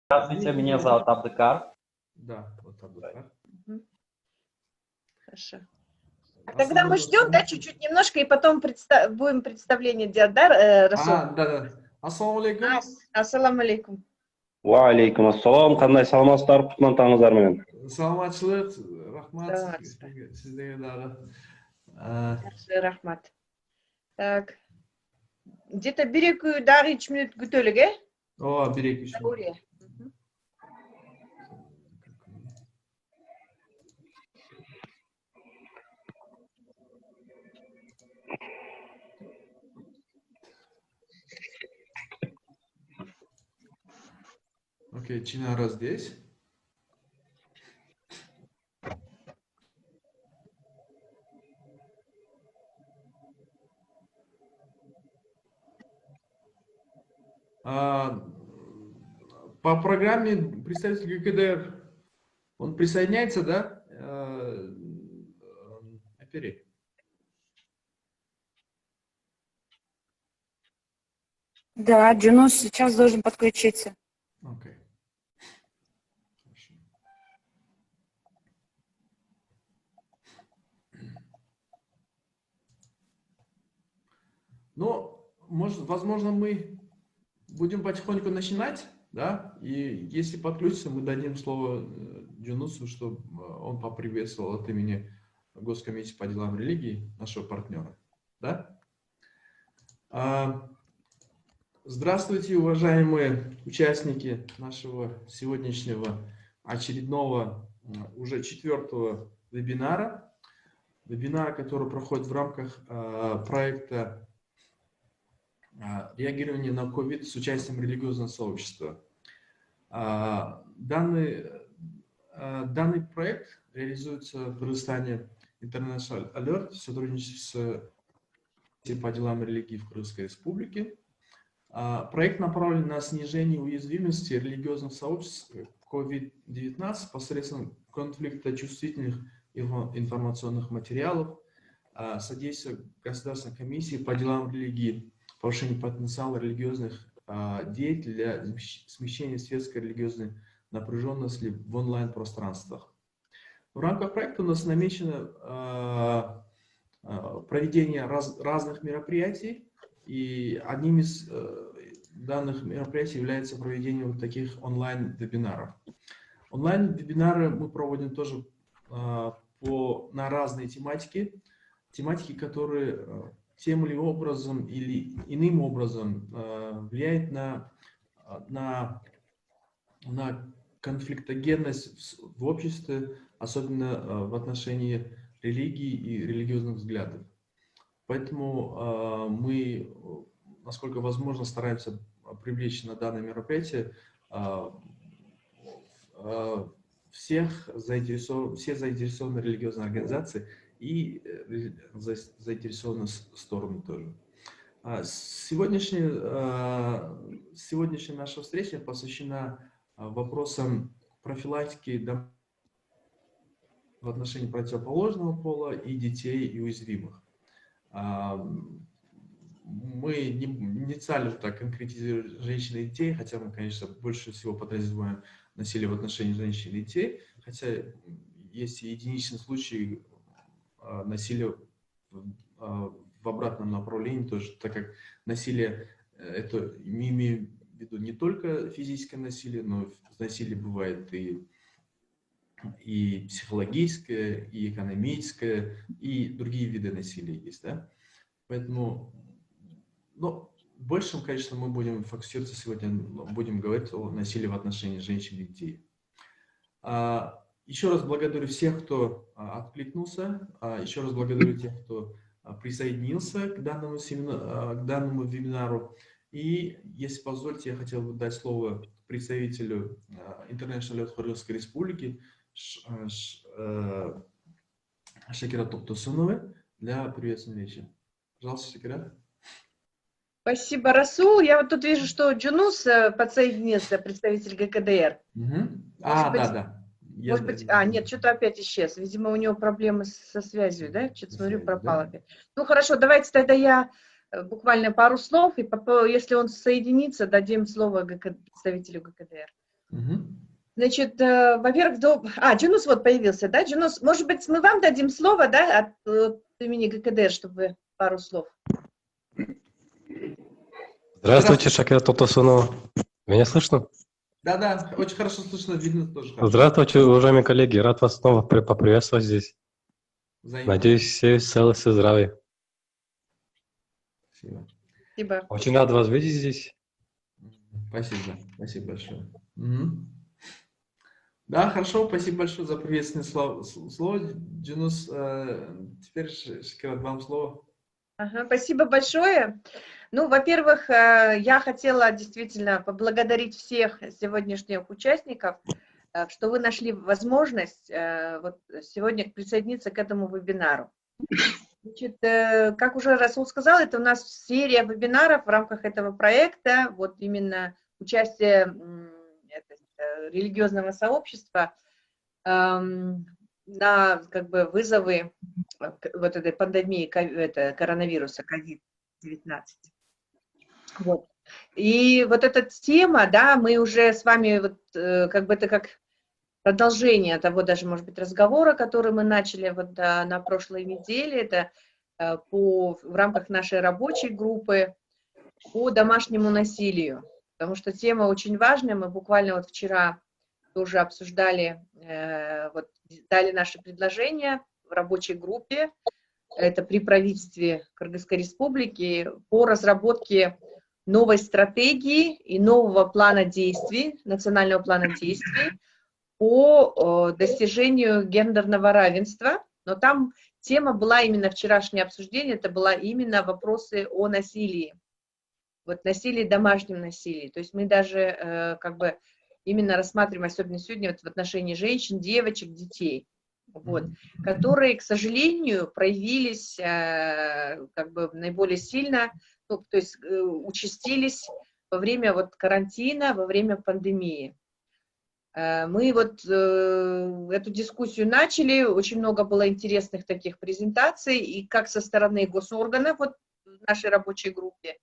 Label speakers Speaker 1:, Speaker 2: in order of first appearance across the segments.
Speaker 1: Здравствуйте, меня зовут Абдыкар.
Speaker 2: Да, вот Абдыкар.
Speaker 3: Хорошо. Тогда мы ждем, да, чуть-чуть немножко, и потом будем представление делать, да, Расул?
Speaker 2: Да. Ассаламу алейкум.
Speaker 3: Ассаламу алейкум.
Speaker 4: Ва алейкум ассалам. Қандай саламатсыздар? Құтман таңыңыздар менен.
Speaker 2: Саламатшылық, рахмат.
Speaker 3: Саламатсыздар.
Speaker 2: Сіздерге дағы.
Speaker 3: Yaxshi, rahmat. Так. Где-то 1-2 минут күтөлүк, э?
Speaker 2: О, 1-2
Speaker 3: Даурия.
Speaker 2: Окей, Чинара здесь. По программе представитель ГКДР, он присоединяется, да? Опери.
Speaker 5: Да, Джунус сейчас должен подключиться.
Speaker 2: Окей. Хорошо. Ну, возможно, мы будем потихоньку начинать, да? И если подключится, мы дадим слово Джунусу, чтобы он поприветствовал от имени Госкомиссии по делам религии нашего партнера, да? Здравствуйте, уважаемые участники нашего сегодняшнего очередного, уже 4-го вебинара. Вебинар, который проходит в рамках проекта реагирования на COVID с участием религиозного сообщества. Данный проект реализуется в Кыргызстане International Alert в сотрудничестве с по делам религии в Кыргызской республике. Проект направлен на снижение уязвимости религиозных сообществ COVID-19 посредством конфликта чувствительных информационных материалов, содействия Государственной комиссии по делам религии, повышение потенциала религиозных деятелей для смещения светской религиозной напряженности в онлайн-пространствах. В рамках проекта у нас намечено проведение разных мероприятий, и одним из данных мероприятий является проведение вот таких онлайн-вебинаров. Онлайн-вебинары мы проводим тоже на разные тематики, которые тем или образом или иным образом влияют на конфликтогенность в обществе, особенно в отношении религии и религиозных взглядов. Поэтому мы, насколько возможно, стараемся привлечь на данное мероприятие все заинтересованные религиозные организации и заинтересованные стороны тоже. Сегодняшняя наша встреча посвящена вопросам профилактики в отношении противоположного пола и детей и уязвимых. Мы не целью так конкретизируем женщин и детей, хотя мы, конечно, больше всего подразумеваем насилие в отношении женщин и детей, хотя есть и единичные случаи насилия в обратном направлении тоже, так как насилие, это мы имеем в виду не только физическое насилие, но насилие бывает и психологическое, и экономическое, и другие виды насилия есть, да? Поэтому, в большем, конечно, мы будем фокусироваться сегодня, будем говорить о насилии в отношении женщин и детей. Еще раз благодарю всех, кто откликнулся, еще раз благодарю тех, кто присоединился к данному вебинару. И, если позволите, я хотел бы дать слово представителю International Alert Кыргызской республики Шакира Токтосуновой для приветственной речи. Пожалуйста, Шакира.
Speaker 3: Спасибо, Расул. Я вот тут вижу, что Джунус подсоединился, представитель ГКДР.
Speaker 2: Да.
Speaker 3: Может быть, нет, что-то опять исчез. Видимо, у него проблемы со связью, да? Что-то смотрю, пропал опять. Ну, хорошо, давайте тогда я буквально пару слов, и если он соединится, дадим слово представителю ГКДР.
Speaker 2: Мгм.
Speaker 3: Значит, во-первых, Джунус вот появился, да? Джунус, может быть, мы вам дадим слово, да, от имени ГКД, чтобы пару слов.
Speaker 6: Здравствуйте, Шакира Тотосунова. Меня слышно?
Speaker 2: Да, очень хорошо слышно, видно тоже хорошо.
Speaker 6: Здравствуйте, уважаемые коллеги. Рад вас снова поприветствовать здесь.
Speaker 2: Взаимно.
Speaker 6: Надеюсь, все целы, все здравы.
Speaker 2: Спасибо.
Speaker 3: Спасибо.
Speaker 6: Очень рад вас видеть здесь.
Speaker 2: Спасибо большое. Мгм. Да, хорошо, спасибо большое за приветственное слово. Джунус, теперь, Шакира, вам слово.
Speaker 3: Ага, спасибо большое. Ну, во-первых, я хотела действительно поблагодарить всех сегодняшних участников, что вы нашли возможность вот сегодня присоединиться к этому вебинару. Значит, как уже Расул сказал, это у нас серия вебинаров в рамках этого проекта, вот именно участие религиозного сообщества на как бы вызовы вот этой пандемии коронавируса COVID-19. Вот. И вот эта тема, да, мы уже с вами вот как бы это как продолжение того даже, может быть, разговора, который мы начали вот на прошлой неделе, это в рамках нашей рабочей группы по домашнему насилию, потому что тема очень важная, мы буквально вот вчера тоже обсуждали, вот дали наши предложения в рабочей группе, это при правительстве Кыргызской Республики, по разработке новой стратегии и нового плана действий, национального плана действий по достижению гендерного равенства. Но там тема была именно вчерашнее обсуждение, это была именно вопросы о насилии. Вот насилии, домашнем насилии. То есть мы даже как бы именно рассматриваем, особенно сегодня, вот в отношении женщин, девочек, детей, вот, которые, к сожалению, проявились как бы наиболее сильно, ну, то есть участились во время вот карантина, во время пандемии. Мы вот эту дискуссию начали, очень много было интересных таких презентаций, и как со стороны госорганов, вот в нашей рабочей группе,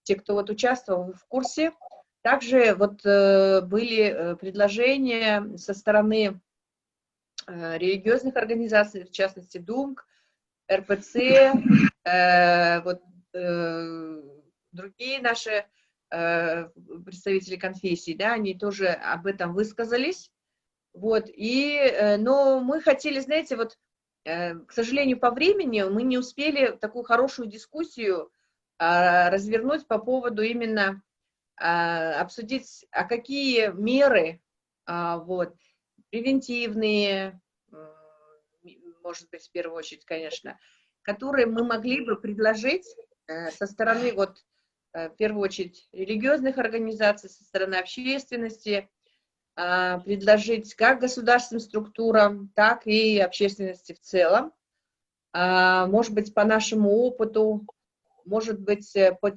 Speaker 3: те, кто вот участвовал в курсе, также вот были предложения со стороны религиозных организаций, в частности ДУМК, РПЦ, вот другие наши представители конфессий, да, они тоже об этом высказались, вот, но мы хотели, знаете, вот, к сожалению, по времени мы не успели такую хорошую дискуссию развернуть по поводу именно обсудить, а какие меры, вот, превентивные, может быть, в первую очередь, конечно, которые мы могли бы предложить со стороны, вот, в первую очередь, религиозных организаций, со стороны общественности, предложить как государственным структурам, так и общественности в целом. Может быть, по нашему опыту, может быть, по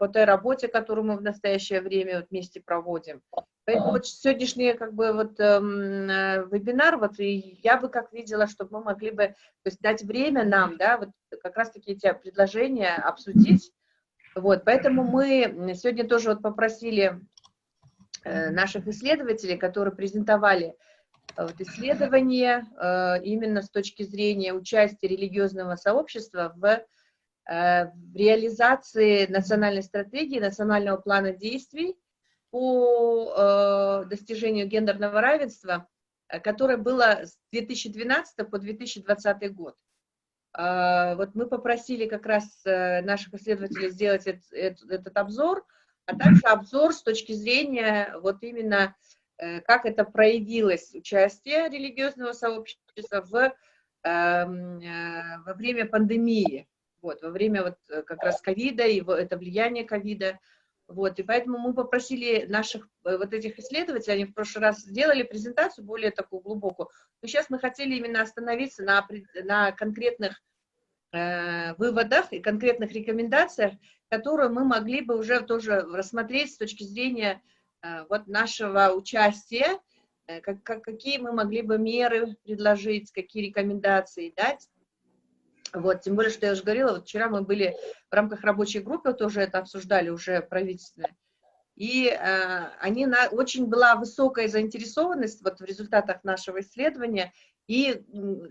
Speaker 3: той работе, которую мы в настоящее время вот вместе проводим. Поэтому вот сегодняшний как бы вот вебинар, вот и я бы как видела, чтобы мы могли бы, то есть дать время нам, да, вот как раз-таки эти предложения обсудить. Вот, поэтому мы сегодня тоже вот попросили наших исследователей, которые презентовали вот исследования именно с точки зрения участия религиозного сообщества в реализации национальной стратегии, национального плана действий по достижению гендерного равенства, которое было с 2012 по 2020 год. Вот мы попросили как раз наших исследователей сделать этот обзор, а также обзор с точки зрения вот именно как это проявилось участие религиозного сообщества во время пандемии, вот, во время вот как раз ковида и это влияние ковида. Вот, и поэтому мы попросили наших вот этих исследователей, они в прошлый раз сделали презентацию более такую глубокую, но сейчас мы хотели именно остановиться на конкретных выводах и конкретных рекомендациях, которые мы могли бы уже тоже рассмотреть с точки зрения вот нашего участия, какие мы могли бы меры предложить, какие рекомендации дать. Вот, тем более, что я уже говорила, вот вчера мы были в рамках рабочей группы, тоже это обсуждали уже правительственное. И очень была высокая заинтересованность вот в результатах нашего исследования, и мы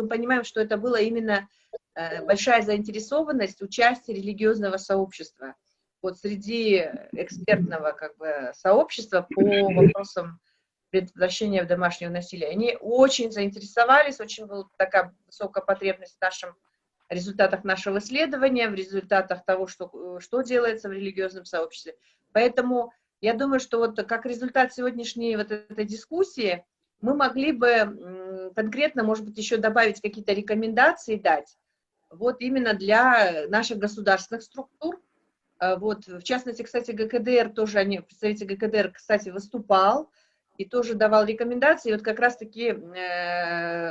Speaker 3: понимаем, что это была именно большая заинтересованность участия религиозного сообщества вот среди экспертного сообщества по вопросам предотвращения домашнего насилия. Они очень заинтересовались, очень была такая высокая потребность в результатах нашего исследования, в результатах того, что делается в религиозном сообществе. Поэтому я думаю, что вот как результат сегодняшней вот этой дискуссии мы могли бы конкретно, может быть, еще добавить какие-то рекомендации дать, вот именно для наших государственных структур. Вот, в частности, кстати, ГКДР тоже, представитель ГКДР, кстати, выступал и тоже давал рекомендации. И вот как раз-таки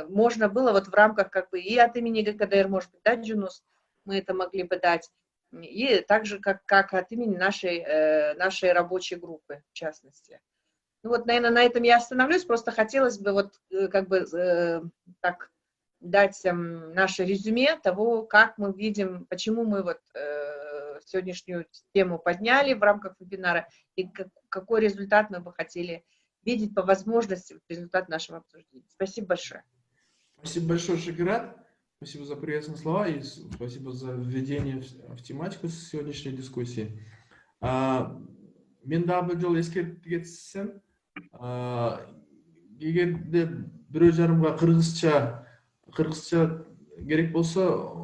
Speaker 3: можно было вот в рамках и от имени ГКДР, может быть, да, Джунус, мы это могли бы дать, и также как от имени нашей рабочей группы, в частности. Ну вот, наверное, на этом я остановлюсь, просто хотелось бы вот так дать наше резюме того, как мы видим, почему мы вот сегодняшнюю тему подняли в рамках вебинара и какой результат мы бы хотели видеть по возможности результат нашего обсуждения. Спасибо большое.
Speaker 2: Спасибо большое, Шакират. Спасибо за приветственные слова и спасибо за введение в тематику сегодняшней дискуссии. Мен дагы бир жолу эскертип кетсем, эгерде бирөө жарымга кыргызча керек болсо,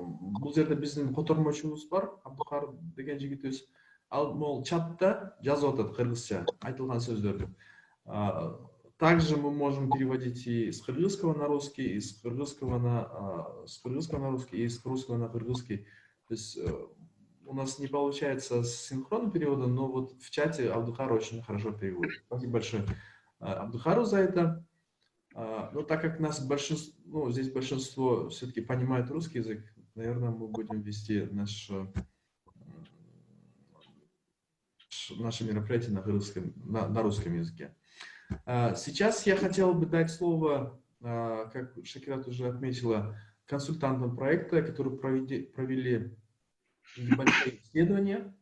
Speaker 2: бул жерде биздин котормочубуз бар, Абдукар деген жигитибиз. Ал могул чатта жазып атат кыргызча айтылган сөздөрдү. Также мы можем переводить и с кыргызского на русский, и с кыргызского на русский, и с русского на кыргызский. То есть у нас не получается с синхронным переводом, но вот в чате Абдухар очень хорошо переводит. Спасибо большое Абдухару за это. Но так как нас здесь большинство все-таки понимает русский язык, наверное, мы будем вести наше мероприятие на русском языке. Сейчас я хотел бы дать слово, как Шакират уже отметила, консультантам проекта, которые провели небольшое исследование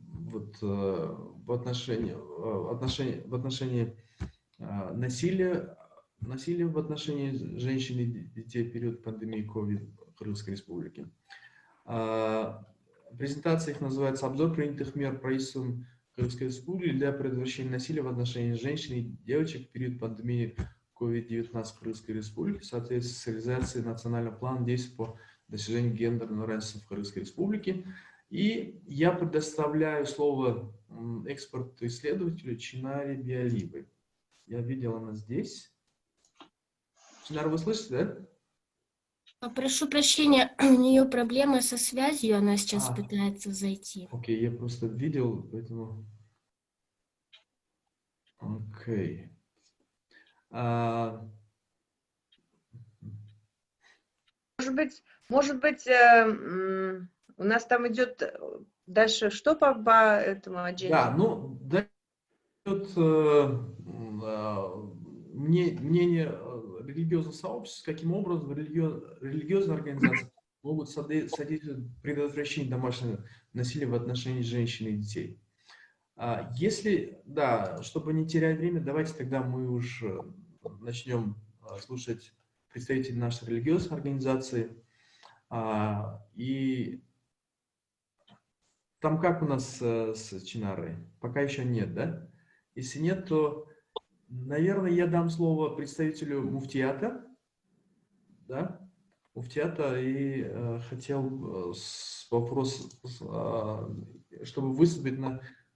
Speaker 2: вот, в отношении насилия в отношении женщин и детей в период пандемии COVID в Кыргызской Республике. Презентация их называется «Обзор принятых мер правительством Кыргызской Республики для предотвращения насилия в отношении женщин и девочек в период пандемии COVID-19 в Кыргызской Республике в соответствии с реализацией национального плана действий по достижению гендерного равенства в Кыргызской Республике». И я предоставляю слово эксперту-исследователю Чинаре Биалиевой. Я видел, она здесь. Чинар, вы слышите, да?
Speaker 7: Прошу прощения, у нее проблемы со связью, она сейчас пытается зайти.
Speaker 2: Окей, я просто видел, поэтому... Окей.
Speaker 3: Может быть, у нас там идет дальше что по этому отделу?
Speaker 2: Да, ну, дает мнение религиозных сообществ, каким образом религиозные организации могут содействовать предотвращению домашнего насилия в отношении женщин и детей. Если, да, чтобы не терять время, давайте тогда мы уж начнем слушать представителей нашей религиозной организации. И там как у нас с Чинарой? Пока еще нет, да? Если нет, то, наверное, я дам слово представителю муфтията, да? Муфтията, и хотел вопрос, чтобы выступить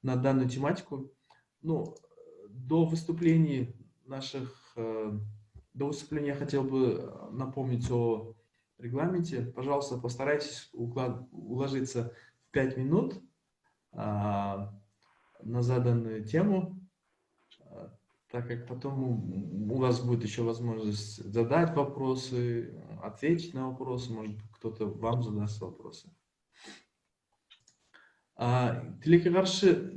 Speaker 2: на данную тематику. Ну, до выступления я хотел бы напомнить о регламенте. Пожалуйста, постарайтесь уложиться в 5 минут на заданную тему, так как потом у вас будет еще возможность задать вопросы, ответить на вопросы, может быть, кто-то вам задаст вопросы. Тилекке каршы,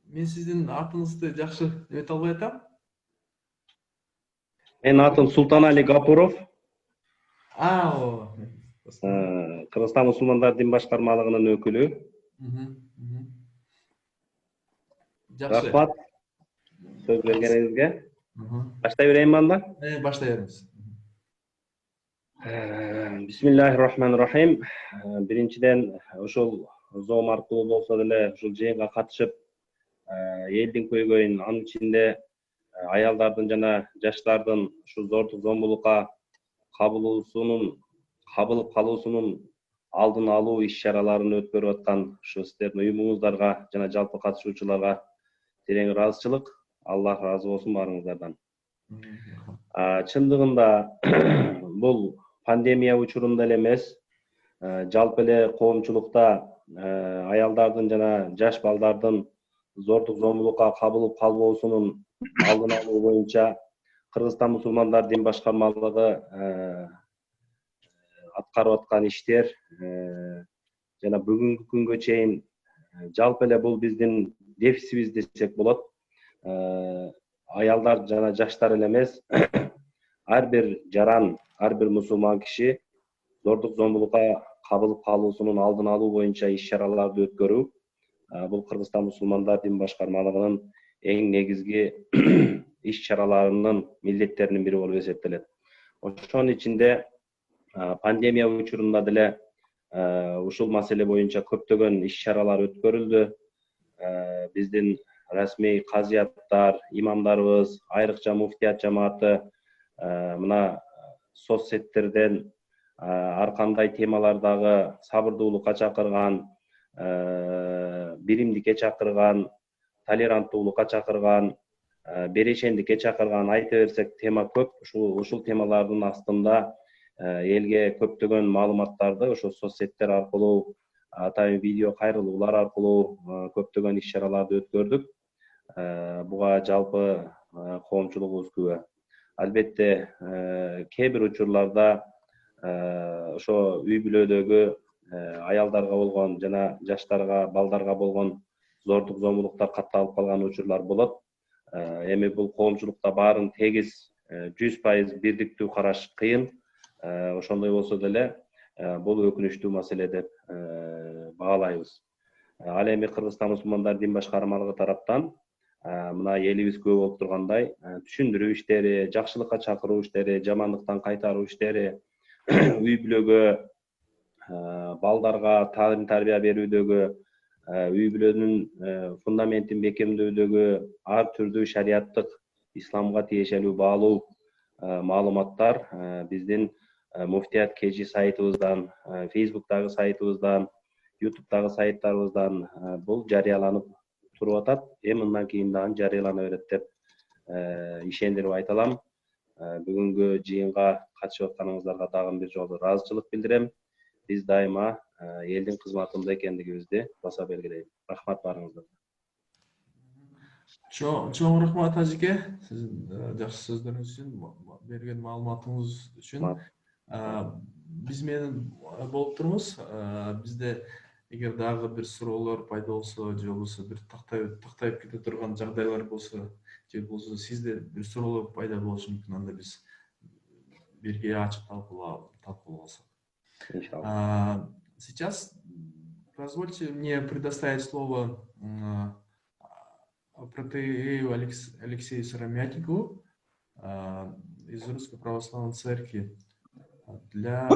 Speaker 2: мен сиздин атыңызды жакшы эбете албай атам.
Speaker 4: Менин атым Султанали Гапуров. Кыргызстан мусулмандар дин башкармалыгынын өкүлү.
Speaker 2: Жақсы.
Speaker 4: Рахмат. Сөз бергениңизге. Баштай берейинби анда?
Speaker 2: Баштай бериңиз.
Speaker 4: Бисмиллахир-рахманир-рахим. Биринчиден ушул Zoom аркылуу болсо деле ушул жыйынга катышып, элдин көйгөйүн, анын ичинде аялдардын жана жаштардын ушул зордук зомбулукка кабылып калуусунун алдын алуу иш-чараларын өткөрүп аткан ушу сиздердин уюмуңуздарга жана жалпы катышуучуларга терең ыраазычылык. Аллах ыраазы болсун баарыңыздардан. Чындыгында бул пандемия учурунда эле эмес, жалпы эле коомчулукта аялдардын жана жаш балдардын зордук зомбулукка кабылып калбоосунун алдын алуу боюнча Кыргызстан мусулмандар дин башкармалыгы аткарып аткан иштер жана бүгүнкү күнгө чейин жалпы эле бул биздин дефисибиз десек болот. Аялдар жана жаштар эле эмес, ар бир жаран, ар бир мусулман киши зордук зомбулукка кабылып калуусунун алдын алуу боюнча иш-чараларды өткөрүү бул Кыргызстан мусулмандар дин башкармалыгынын эң негизги иш-чараларынын милдеттеринин бири болуп эсептелет. Ошонун ичинде пандемия учурунда деле ушул маселе боюнча көптөгөн иш-чаралар өткөрүлдү. Биздин расмий казыяттар, имамдарыбыз, айрыкча муфтият жамааты мына соцсеттерден ар кандай темалардагы сабырдуулукка чакырган, биримдикке чакырган, толеранттуулукка чакырган, берешендикке чакырган, айта берсек тема көп. Ушул темалардын астында элге көптөгөн маалыматтарды ошо соцсеттер аркылуу, атайын видео кайрылуулар аркылуу көптөгөн иш-чараларды өткөрдүк. Буга жалпы коомчулугубуз күбө. Албетте, кээ бир учурларда ошо үй бүлөдөгү аялдарга болгон жана жаштарга, балдарга болгон зордук зомбулуктар катталып калган учурлар болот. Эми бул коомчулукта баарын тегиз 100% бирдиктүү караш кыйын. Ошондой болсо деле бул өкүнүчтүү маселе деп баалайбыз. Ал эми Кыргызстан мусулмандар дин башкармалыгы тараптан мына элибиз көп болуп тургандай түшүндүрүү иштери, жакшылыкка чакыруу иштери, жамандыктан кайтаруу иштери, үй бүлөгө, балдарга таалим тарбия берүүдөгү, үй бүлөнүн фундаментин бекемдөөдөгү ар түрдүү шариаттык исламга тиешелүү баалуу маалыматтар биздин муфтият кежи сайтыбыздан, Facebook'тагы сайтыбыздан, YouTube'тагы сайттарыбыздан бул жарыяланып туруп атат. Мындан кийин дагы жарыялана берет деп ишендирип айта алам. Бүгүнкү жыйынга катышып атканыңыздарга дагы бир жолу ыраазычылык билдирем. Биз дайыма элдин кызматында экендигибизди баса белгилейм. Рахмат баарыңыздарга.
Speaker 2: Чоң рахмат Ажике, сиздин жакшы сөздөрүңүз үчүн, берген маалыматыңыз үчүн. Биз менен болуп турмуз. Бизде эгер дагы бир суроолор пайда болсо, же болбосо бир тактайып кете турган жагдайлар болсо, же болбосо сизде бир суроолор пайда болушу мүмкүн, анда биз бирге ачык талкууласак. Сейчас позвольте мне предоставить слово протоиерею Алексею Сыромятникову из Русской Православной Церкви для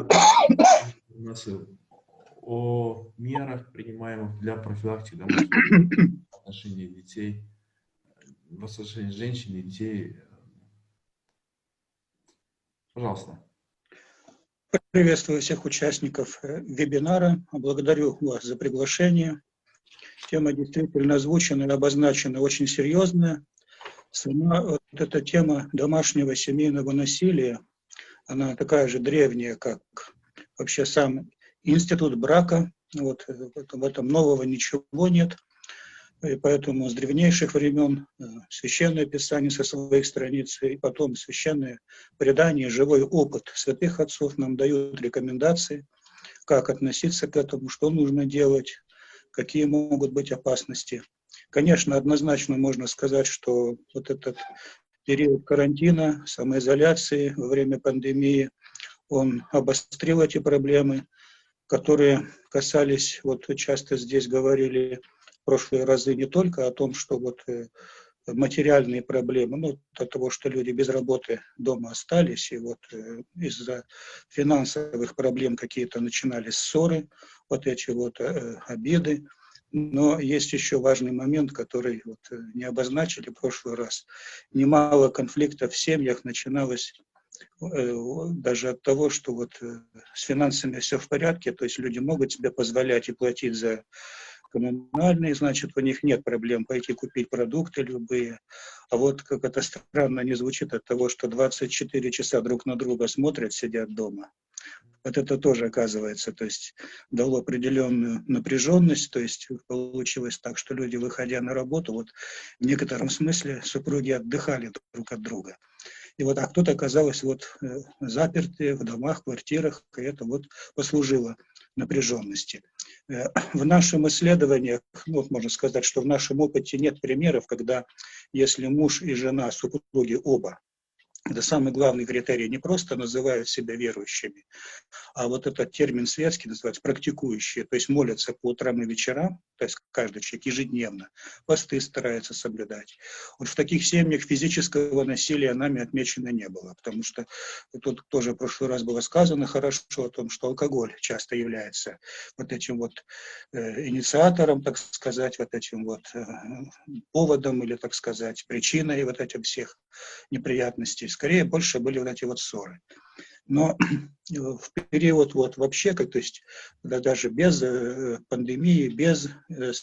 Speaker 2: информации о мерах, принимаемых для профилактики домашнего в отношении детей, в отношении женщин и детей. Пожалуйста.
Speaker 8: Приветствую всех участников вебинара. Благодарю вас за приглашение. Тема действительно озвучена и обозначена очень серьезная. Сама вот эта тема домашнего семейного насилия, она такая же древняя, как вообще сам институт брака. Вот в этом нового ничего нет. И поэтому с древнейших времен Священное Писание со своих страниц, и потом священное предание, живой опыт святых отцов нам дают рекомендации, как относиться к этому, что нужно делать, какие могут быть опасности. Конечно, однозначно можно сказать, что вот этот период карантина, самоизоляции во время пандемии, он обострил эти проблемы, которые касались, вот часто здесь говорили в прошлые разы не только о том, что вот материальные проблемы, ну, от того, что люди без работы дома остались, и вот из-за финансовых проблем какие-то начинались ссоры, вот эти вот обиды. Но есть еще важный момент, который вот не обозначили в прошлый раз. Немало конфликтов в семьях начиналось даже от того, что вот с финансами все в порядке, то есть люди могут себе позволять и платить за коммунальные, значит, у них нет проблем пойти купить продукты любые. А вот как это странно не звучит от того, что 24 часа друг на друга смотрят, сидят дома. Вот это тоже оказывается, то есть дало определенную напряженность, то есть получилось так, что люди, выходя на работу, вот в некотором смысле супруги отдыхали друг от друга. И вот, а кто-то оказалось вот заперты в домах, квартирах, и это вот послужило напряженности. В нашем исследовании, ну, вот можно сказать, что в нашем опыте нет примеров, когда если муж и жена, супруги оба, это самый главный критерий, не просто называют себя верующими, а вот этот термин светский называется практикующие, то есть молятся по утрам и вечерам, то есть каждый человек ежедневно, посты старается соблюдать. Вот в таких семьях физического насилия нами отмечено не было, потому что тут тоже в прошлый раз было сказано хорошо о том, что алкоголь часто является вот этим вот инициатором, так сказать, вот этим вот поводом или, так сказать, причиной вот этих всех неприятностей. Скорее, больше были вот эти вот ссоры. Но в период вот вообще, то есть даже без пандемии, без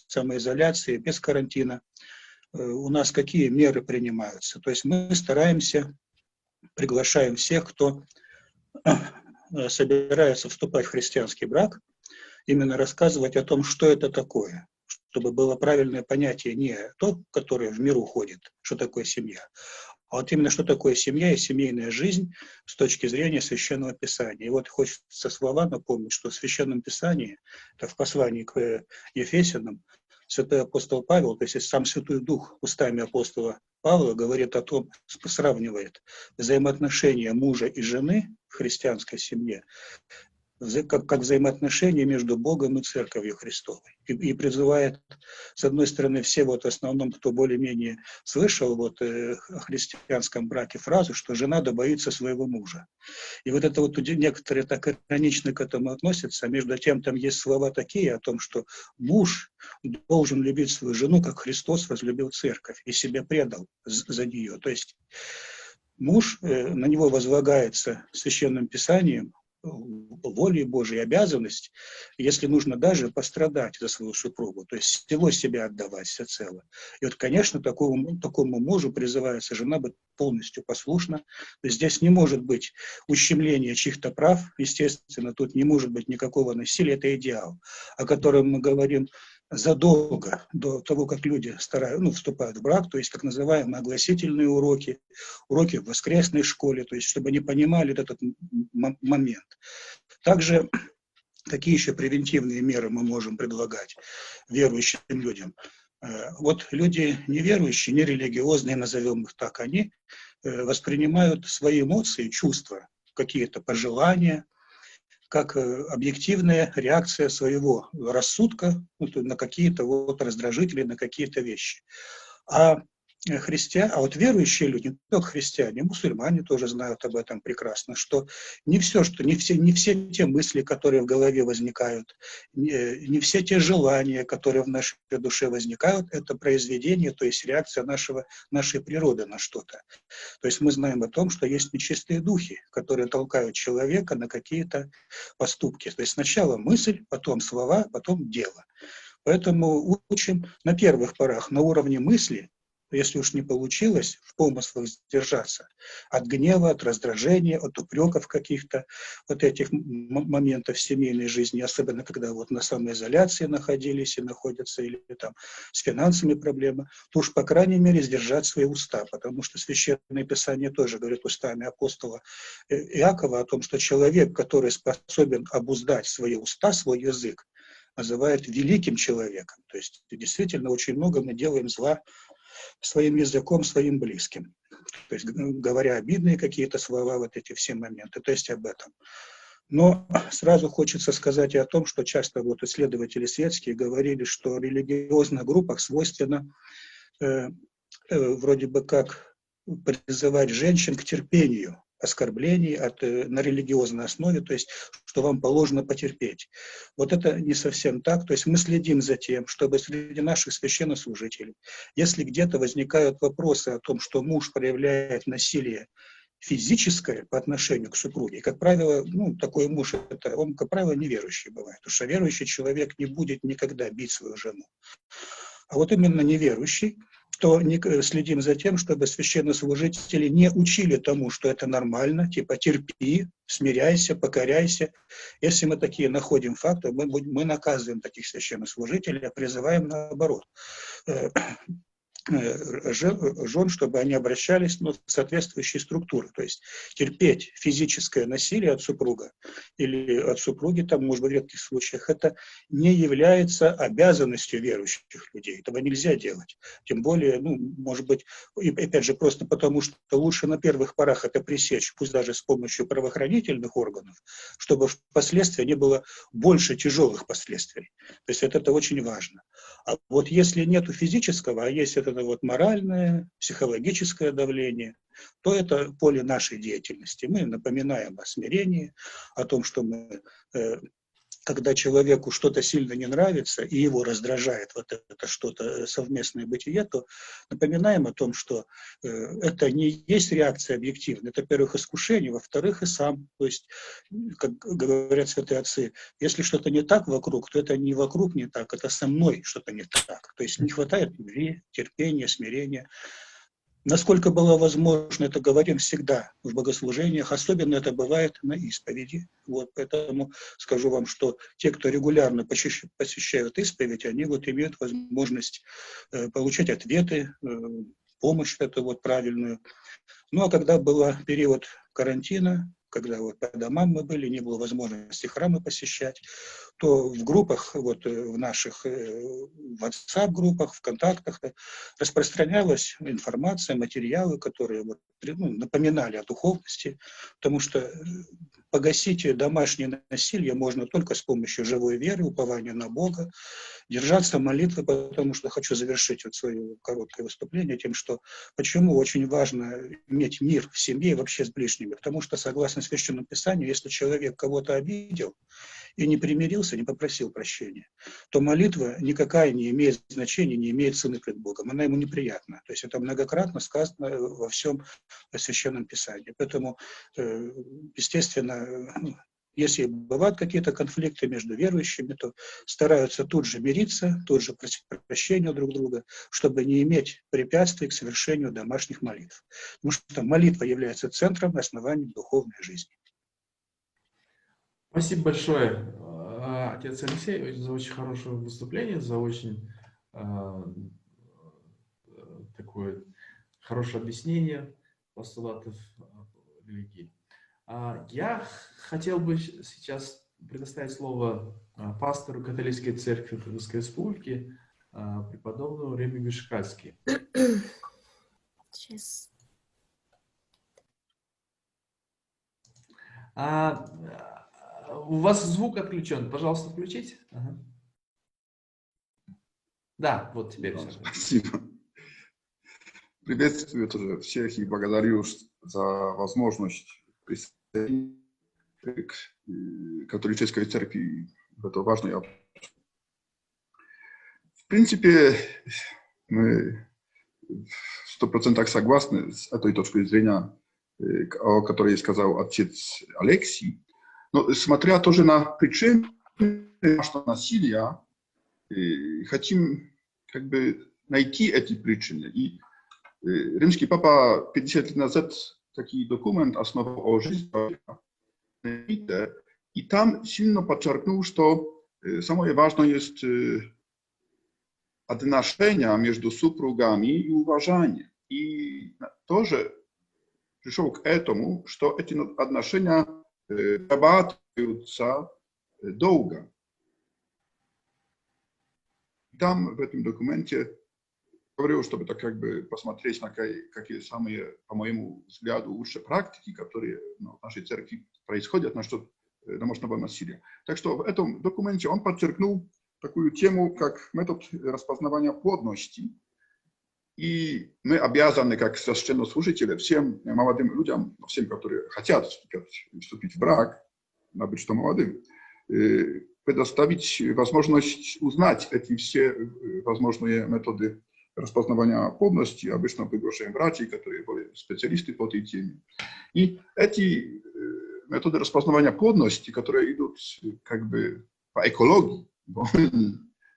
Speaker 8: самоизоляции, без карантина, у нас какие меры принимаются? То есть мы стараемся, приглашаем всех, кто собирается вступать в христианский брак, именно рассказывать о том, что это такое, чтобы было правильное понятие не то, которое в миру ходит, что такое семья, а вот именно что такое семья и семейная жизнь с точки зрения Священного Писания. И вот хочется слова напомнить, что в Священном Писании, это в послании к Ефесянам, святой апостол Павел, то есть сам Святой Дух устами апостола Павла говорит о том, сравнивает взаимоотношения мужа и жены в христианской семье, как взаимоотношения между Богом и Церковью Христовой. И призывает, с одной стороны, все вот в основном, кто более-менее слышал вот о христианском браке фразу, что жена да боится своего мужа. И вот это вот некоторые так иронично к этому относятся, а между тем там есть слова такие о том, что муж должен любить свою жену, как Христос возлюбил Церковь и себя предал за нее. То есть муж, на него возлагается Священным Писанием волей Божией обязанность, если нужно даже пострадать за свою супругу, то есть всего себя отдавать всецело. И вот, конечно, такому мужу призывается жена быть полностью послушна. То есть здесь не может быть ущемления чьих-то прав, естественно, тут не может быть никакого насилия, это идеал, о котором мы говорим задолго до того, как люди вступают в брак, то есть так называемые огласительные уроки, уроки в воскресной школе, то есть чтобы они понимали этот момент. Также какие еще превентивные меры мы можем предлагать верующим людям? Вот люди неверующие, нерелигиозные, назовем их так, они воспринимают свои эмоции, чувства, какие-то пожелания, как объективная реакция своего рассудка на какие-то вот раздражители, на какие-то вещи. А вот верующие люди, не только христиане, мусульмане тоже знают об этом прекрасно, что не все те мысли, которые в голове возникают, не все те желания, которые в нашей душе возникают, это произведение, то есть реакция нашей природы на что-то. То есть мы знаем о том, что есть нечистые духи, которые толкают человека на какие-то поступки. То есть сначала мысль, потом слова, потом дело. Поэтому учим на первых порах на уровне мысли, если уж не получилось в помыслах сдержаться от гнева, от раздражения, от упреков каких-то вот этих моментов в семейной жизни, особенно когда вот на самоизоляции находились и находятся, или там с финансами проблемы, то уж, по крайней мере, сдержать свои уста, потому что Священное Писание тоже говорит устами апостола Иакова о том, что человек, который способен обуздать свои уста, свой язык, называют великим человеком. То есть действительно очень много мы делаем зла своим языком, своим близким. то есть говоря обидные какие-то слова, вот эти все моменты, то есть об этом. Но сразу хочется сказать и о том, что часто вот исследователи светские говорили, что религиозных группах свойственно вроде бы как призывать женщин к терпению оскорблений на религиозной основе, то есть, что вам положено потерпеть. Вот это не совсем так, то есть мы следим за тем, чтобы среди наших священнослужителей, если где-то возникают вопросы о том, что муж проявляет насилие физическое по отношению к супруге, как правило, ну, такой муж, он, как правило, неверующий бывает, потому что верующий человек не будет никогда бить свою жену. А вот именно неверующий, то следим за тем, чтобы священнослужители не учили тому, что это нормально, типа терпи, смиряйся, покоряйся. Если мы такие находим факты, мы наказываем таких священнослужителей, а призываем наоборот жен, чтобы они обращались в соответствующие структуры. То есть терпеть физическое насилие от супруга или от супруги, там, может быть, в редких случаях, это не является обязанностью верующих людей. Этого нельзя делать. Тем более, ну, может быть, и опять же, просто потому, что лучше на первых порах это пресечь, пусть даже с помощью правоохранительных органов, чтобы впоследствии не было больше тяжелых последствий. То есть это очень важно. А вот если нету физического, а есть это вот моральное, психологическое давление, то это поле нашей деятельности. Мы напоминаем о смирении, о том, что мы, когда человеку что-то сильно не нравится и его раздражает вот это что-то совместное бытие, то напоминаем о том, что это не есть реакция объективная, это, во-первых, искушение, во-вторых, и сам. То есть, как говорят святые отцы, если что-то не так вокруг, то это не вокруг не так, это со мной что-то не так. То есть не хватает любви, терпения, смирения. Насколько было возможно, это говорим всегда в богослужениях, особенно это бывает на исповеди. Вот, поэтому скажу вам, что те, кто регулярно посещают исповедь, они вот имеют возможность получать ответы, помощь эту вот правильную. Ну а когда был период карантина, когда вот по домам мы были, не было возможности храмы посещать, то в группах, вот в наших WhatsApp-группах, ВКонтактах распространялась информация, материалы, которые вот, ну, напоминали о духовности, потому что погасить домашнее насилие можно только с помощью живой веры, упования на Бога, держаться молитвы, потому что хочу завершить вот свое короткое выступление тем, что почему очень важно иметь мир в семье и вообще с ближними, потому что, согласно Священному Писанию, если человек кого-то обидел и не примирился, не попросил прощения, то молитва никакая не имеет значения, не имеет цены пред Богом, она ему неприятна. То есть это многократно сказано во всем Священном Писании. Поэтому, естественно, если бывают какие-то конфликты между верующими, то стараются тут же мириться, тут же просить прощения друг друга, чтобы не иметь препятствий к совершению домашних молитв. Потому что молитва является центром и основанием духовной жизни.
Speaker 2: Спасибо большое, отец Алексей, за очень хорошее выступление, за очень такое хорошее объяснение постулатов религии. Я хотел бы сейчас предоставить слово пастору католической церкви Русской Республики, преподобному Ремигу Шикальски.
Speaker 7: Сейчас.
Speaker 2: У вас звук отключен, пожалуйста, включите. Ага. Да, вот теперь все.
Speaker 9: Спасибо. Приветствую тоже всех и благодарю за возможность присоединиться к католической церкви в это важное обсуждение. В принципе, мы 100% согласны с этой точкой зрения, о которой сказал отец Алексей. Но смотря тоже на причины нашего насилия, хотим как бы найти эти причины. И римский папа 50 лет назад такой документ «Основа о жизни», и там сильно подчеркнул, что самое важное есть отношения между супругами и уважение. И тоже пришел к этому, что эти отношения вырабатываются долго. Там в этом документе говорю, чтобы так как бы посмотреть на какие самые, по моему взгляду, лучшие практики, которые в нашей церкви происходят насчет домашнего насилия. Так что в этом документе он подчеркнул такую тему, как метод распознавания плодности. И мы обязаны, как священнослужители, всем молодым людям, всем, которые хотят вступить в брак, быть что молодым, предоставить возможность узнать эти все возможные методы распознавания плодности. Обычно приглашаем братьев, которые были специалисты по этой теме. И эти методы распознавания плодности, которые идут как бы по экологии,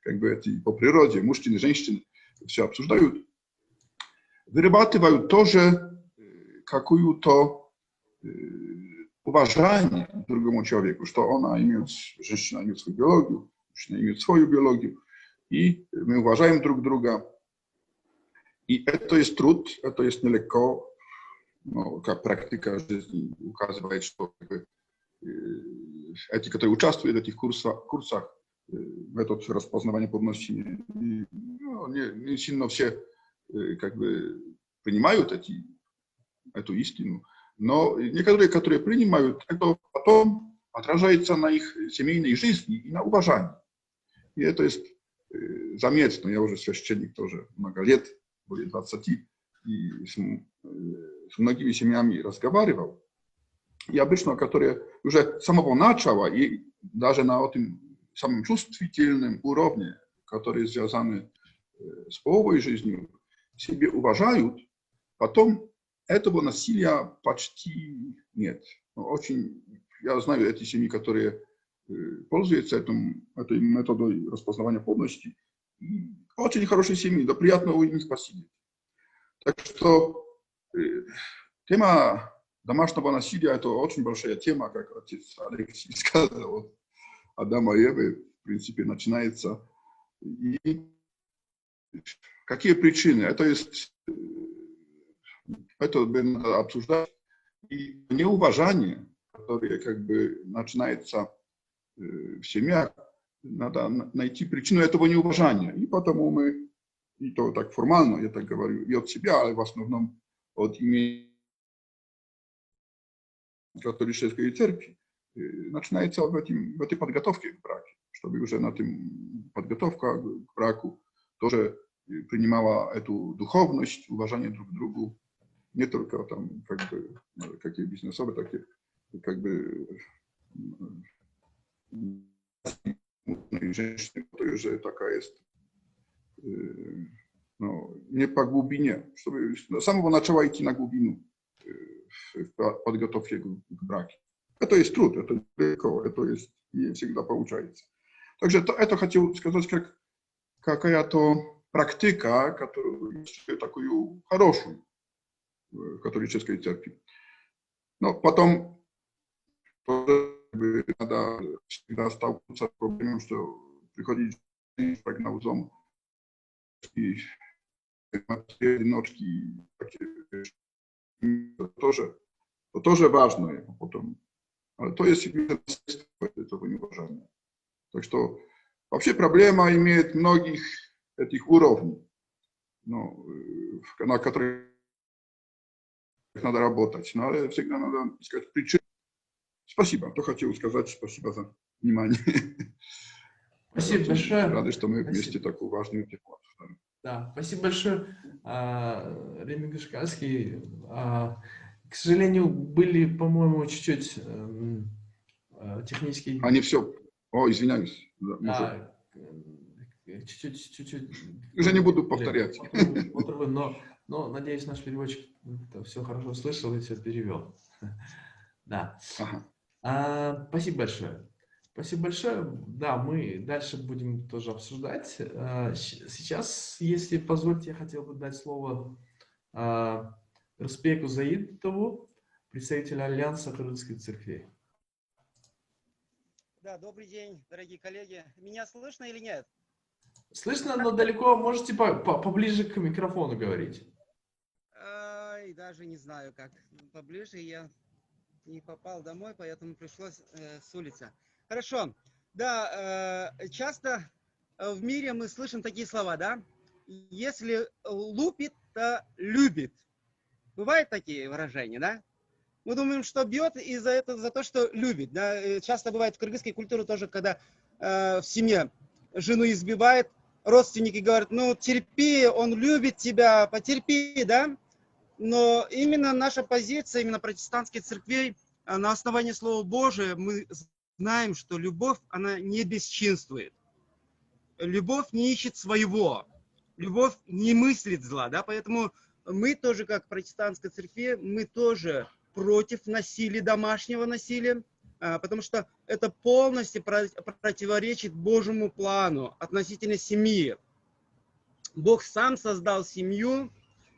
Speaker 9: как бы эти, по природе, мужчины и женщины все обсуждают, вырабатывают тоже какую-то уважение к другому человеку, что она имеет, женщина имеет свою биологию, мужчина имеет свою биологию, и мы уважаем друг друга. И это есть труд, это есть нелегко, но как практика жизни указывает, что эти, которые участвуют в этих курсах, метод распознавания плодности, не сильно все как бы принимают эту истину, но некоторые, которые принимают, это потом отражается на их семейной жизни и на уважении. И это есть заметно. Я уже священник тоже много лет, более 20, и с многими семьями разговаривал. И обычно, которые уже с самого начала и даже на этом самом чувствительном уровне, которые связаны с половой жизнью, себе уважают, потом этого насилия почти нет. Очень, я знаю эти семьи, которые пользуются этой методой распознавания плодности. Очень хорошие семьи, да приятно у них посидеть. Так что тема домашнего насилия – это очень большая тема, как отец Алексей сказал, от Адама и Евы, в принципе, начинается. И какие причины? Это надо обсуждать. И неуважение, которое как бы начинается в семьях, надо найти причину этого неуважения. И потому мы, и то так формально, я так говорю, и от себя, а в основном от имени католической церкви, начинается в этой подготовке к браку, чтобы уже на этом подготовка к браку тоже принимала эту духовность, уважение друг к другу, не только там как бы какие бизнесовые, так и как бы женщины, которая уже такая есть, не по глубине, чтобы с самого начала идти на глубину в подготовке к браку. Это есть труд, это легко, это есть, не всегда получается. Также это хотел сказать, как какая-то практика, которую такую хорошую в католической церкви. Но потом надо всегда сталкиваться с проблемой, что приходит прогнозом и одиночки, это тоже важно потом. То есть этого неуважения. Так что вообще проблема имеет многих этих уровней, на которых надо работать. Но всегда надо искать причины. Спасибо. То хотел сказать. Спасибо за внимание.
Speaker 2: Спасибо большое.
Speaker 9: Рады, что мы вместе такую важную тему обсуждаем.
Speaker 2: Да, спасибо большое, Ремик Гашкальский. К сожалению, были, по-моему, чуть-чуть технические...
Speaker 9: А не все. О, извиняюсь.
Speaker 2: Чуть-чуть...
Speaker 9: Уже не буду повторять.
Speaker 2: Но, надеюсь, наш переводчик все хорошо слышал и все перевел. Да.
Speaker 9: Ага.
Speaker 2: Спасибо большое. Спасибо большое. Да, мы дальше будем тоже обсуждать. Сейчас, если позволите, я хотел бы дать слово Роспеку Заидову, представителю Альянса католических церквей.
Speaker 10: Да, добрый день, дорогие коллеги. Меня слышно или нет?
Speaker 2: Слышно, но далеко. Можете поближе к микрофону говорить.
Speaker 10: Даже не знаю, как поближе. Я не попал домой, поэтому пришлось с улицы. Хорошо. Да, часто в мире мы слышим такие слова, да? если лупит, то любит. Бывают такие выражения, да? Мы думаем, что бьет за то, что любит. Да? Часто бывает в кыргызской культуре тоже, когда в семье жену избивает, родственники говорят, ну терпи, он любит тебя, потерпи, да? Но именно наша позиция, именно протестантских церквей, на основании Слова Божия, мы знаем, что любовь, она не бесчинствует. Любовь не ищет своего. Любовь не мыслит зла, да? Поэтому мы тоже, как протестантской церкви, мы тоже против насилия, домашнего насилия, потому что это полностью противоречит Божьему плану относительно семьи. Бог сам создал семью,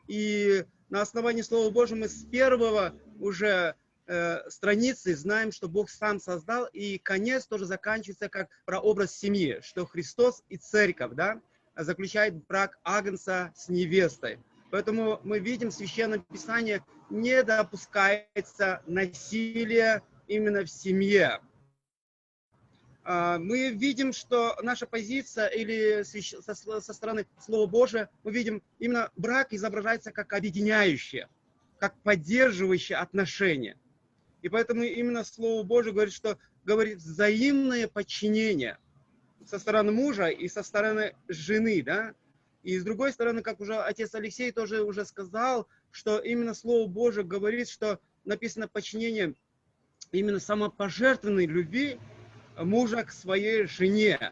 Speaker 10: и на основании Слова Божьего мы с первого уже страницы знаем, что Бог сам создал, и конец тоже заканчивается как прообраз семьи, что Христос и Церковь, да, заключает брак агнца с невестой. Поэтому мы видим в Священном Писании, не допускается насилие именно в семье. Мы видим, что наша позиция или со стороны Слова Божия, мы видим, именно брак изображается как объединяющее, как поддерживающее отношения. И поэтому именно Слово Божие говорит, что говорит взаимное подчинение со стороны мужа и со стороны жены, да. И с другой стороны, как уже отец Алексей тоже уже сказал, что именно Слово Божие говорит, что написано подчинение именно самопожертвованной любви мужа к своей жене.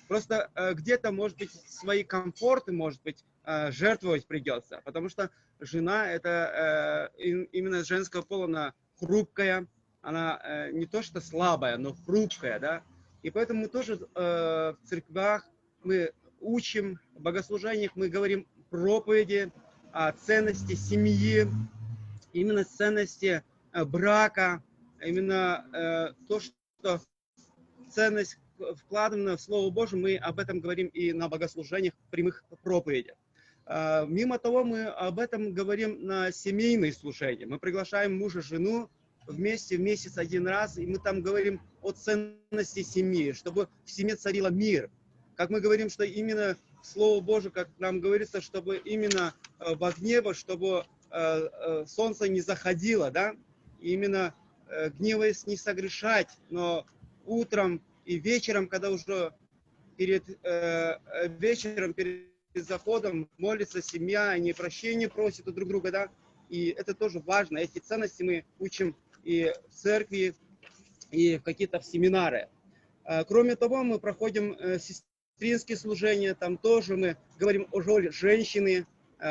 Speaker 10: Просто где-то, может быть, свои комфорты, может быть, жертвовать придется, потому что жена это именно женского пола, она хрупкая, она не то что слабая, но хрупкая, да. И поэтому мы тоже в церквях мы учим, в богослужениях мы говорим проповеди о ценности семьи, именно ценности брака, именно то, что ценность вкладывана в Слово Божие, мы об этом говорим и на богослужениях, прямых проповедях. Мимо того, мы об этом говорим на семейные служения. Мы приглашаем мужа и жену вместе в месяц один раз, и мы там говорим о ценности семьи, чтобы в семье царила мир. Как мы говорим, что именно Слово Божие, как нам говорится, чтобы именно во гневе, чтобы солнце не заходило, да, и именно гневаясь не согрешать, но утром и вечером, когда уже перед заходом молится семья, они прощения просят у друг друга, да, и это тоже важно. Эти ценности мы учим и в церкви, и в какие-то семинары. Кроме того, мы проходим сестринские служения, там тоже мы говорим о роли женщины,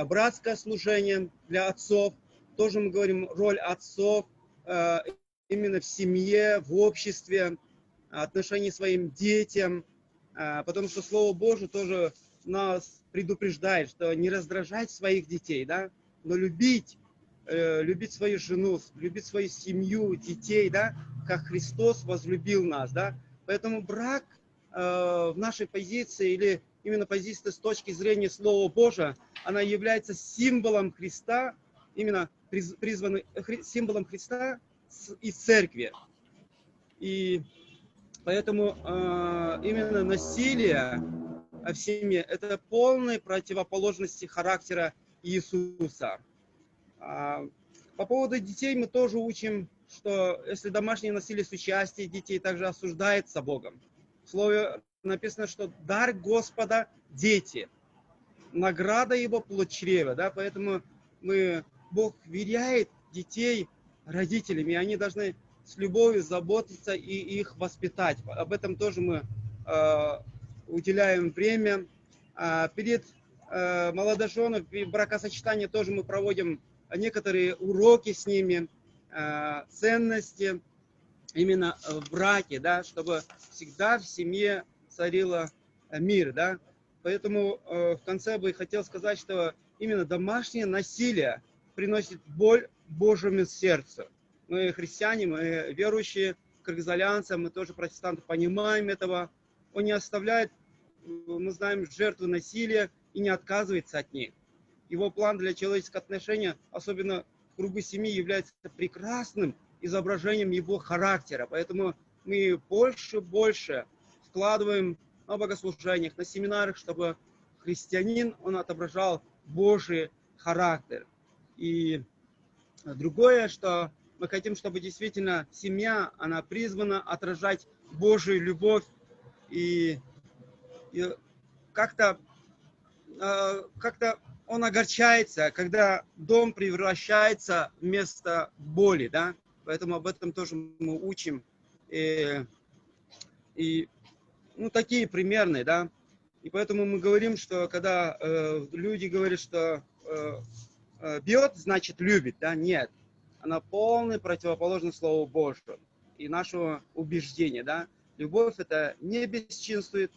Speaker 10: братское служение для отцов, тоже мы говорим роль отцов именно в семье, в обществе, отношении к своим детям, потому что Слово Божие тоже нас предупреждает, что не раздражать своих детей, да, но любить свою жену, любить свою семью, детей, да, как Христос возлюбил нас, да. Поэтому брак в нашей позиции, или именно позиции с точки зрения Слова Божия, она является символом Христа, именно призванным символом Христа и церкви. И поэтому именно насилие в семье – это полная противоположность характера Иисуса. По поводу детей мы тоже учим, что если домашнее насилие с участием детей также осуждается Богом. В Слове написано, что дар Господа – дети, награда Его – плод чрева. Да? Поэтому Бог веряет детей родителям, и они должны с любовью заботиться и их воспитать. Об этом тоже мы уделяем время. Перед молодоженами бракосочетания тоже мы проводим некоторые уроки с ними, ценности именно в браке, да, чтобы всегда в семье царила мир. Да. Поэтому в конце бы хотел сказать, что именно домашнее насилие приносит боль Божьему сердцу. Мы христиане, мы верующие, кыргызалянцы, мы тоже протестанты, понимаем этого. Он не оставляет, мы знаем, жертву насилия и не отказывается от них. Его план для человеческого отношения, особенно в кругу семьи, является прекрасным изображением его характера. Поэтому мы больше вкладываем на богослужениях, на семинарах, чтобы христианин, он отображал Божий характер. И другое, что мы хотим, чтобы действительно семья, она призвана отражать Божию любовь. И как-то он огорчается, когда дом превращается в место боли, да? Поэтому об этом тоже мы учим. И ну, такие примерные, да? И поэтому мы говорим, что когда люди говорят, что бьет, значит любит, да? Нет. Она полная противоположность Слову Божьему и нашего убеждения, да? Любовь это не бесчинствует,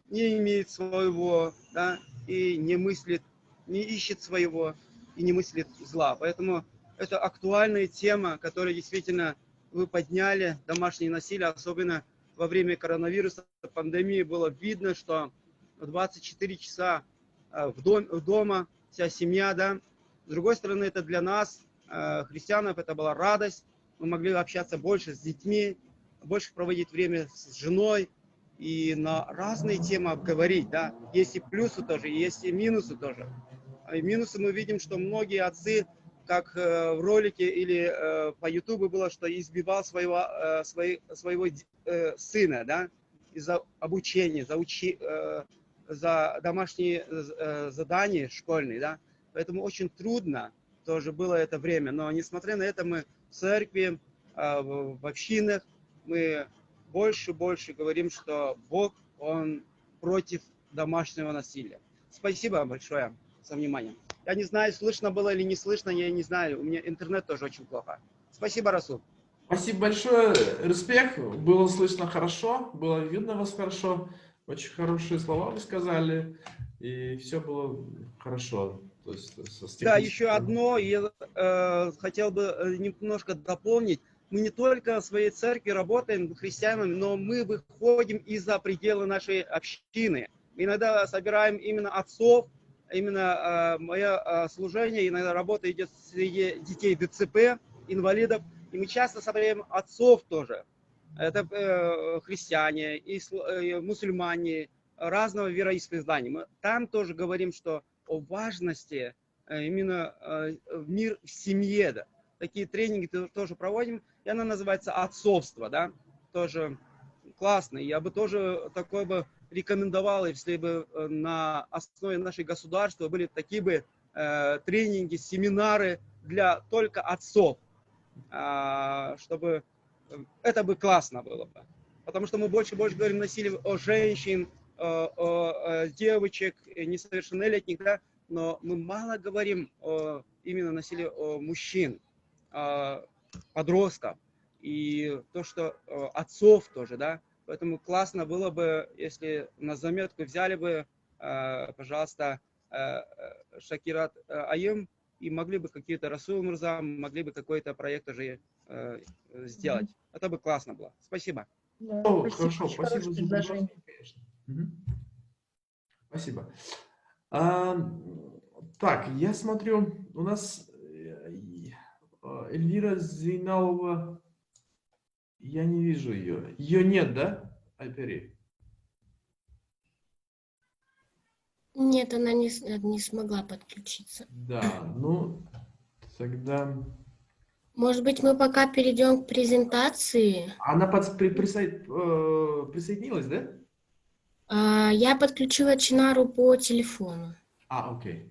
Speaker 10: не имеет своего, да? И не мыслит, не ищет своего и не мыслит зла. Поэтому это актуальная тема, которую действительно вы подняли, домашнее насилие, особенно во время коронавируса, пандемии, было видно, что 24 часа дома, вся семья, да. С другой стороны, это для нас, христианов, это была радость. Мы могли общаться больше с детьми, больше проводить время с женой и на разные темы говорить, да. Есть и плюсы тоже, есть и минусы тоже. И минусы мы видим, что многие отцы, как в ролике или по Ютубу было, что избивал своего сына, да, из-за обучения, за домашние задания школьные, да. Поэтому очень трудно тоже было это время. Но несмотря на это, мы в церкви, в общинах, мы больше говорим, что Бог, Он против домашнего насилия. Спасибо большое за внимание. Я не знаю, слышно было или не слышно, я не знаю. У меня интернет тоже очень плохо. Спасибо, Расул.
Speaker 2: Спасибо большое, респект. Было слышно хорошо, было видно вас хорошо. Очень хорошие слова вы сказали, и все было хорошо. То есть,
Speaker 10: да, еще одно, я хотел бы немножко дополнить. Мы не только в своей церкви работаем христианами, но мы выходим из-за пределы нашей общины. Мы иногда собираем именно отцов, именно мое служение, иногда работа идет среди детей ДЦП, инвалидов. И мы часто собираем отцов тоже. Это христиане, и мусульмане, разного вероисповедания. Мы там тоже говорим, что о важности именно мир в семье. Да. Такие тренинги тоже проводим. И она называется отцовство. Да. Тоже классно. Я бы тоже такое бы рекомендовал, если бы на основе нашей государства были такие бы тренинги, семинары для только отцов. Чтобы это бы классно было бы. Потому что мы больше говорим насилие о женщин, о девочек, несовершеннолетних, да, но мы мало говорим о именно насилии о мужчин, подростков и то, что отцов тоже, да. Поэтому классно было бы, если на заметку взяли бы, пожалуйста, Шакират Аим, и могли бы какие-то Расул Мурза, могли бы какой-то проект уже сделать. Это бы классно было. Спасибо.
Speaker 3: Да,
Speaker 2: Хорошо, спасибо за предложение, конечно. Спасибо. Так, я смотрю, у нас Эльвира Зейналова, я не вижу ее. Ее нет, да, Альпери?
Speaker 7: Нет, она не смогла подключиться.
Speaker 2: Да, ну, тогда...
Speaker 7: Может быть, мы пока перейдем к презентации?
Speaker 2: Она присоединилась, да?
Speaker 7: Я подключила Чинару по телефону.
Speaker 2: Окей.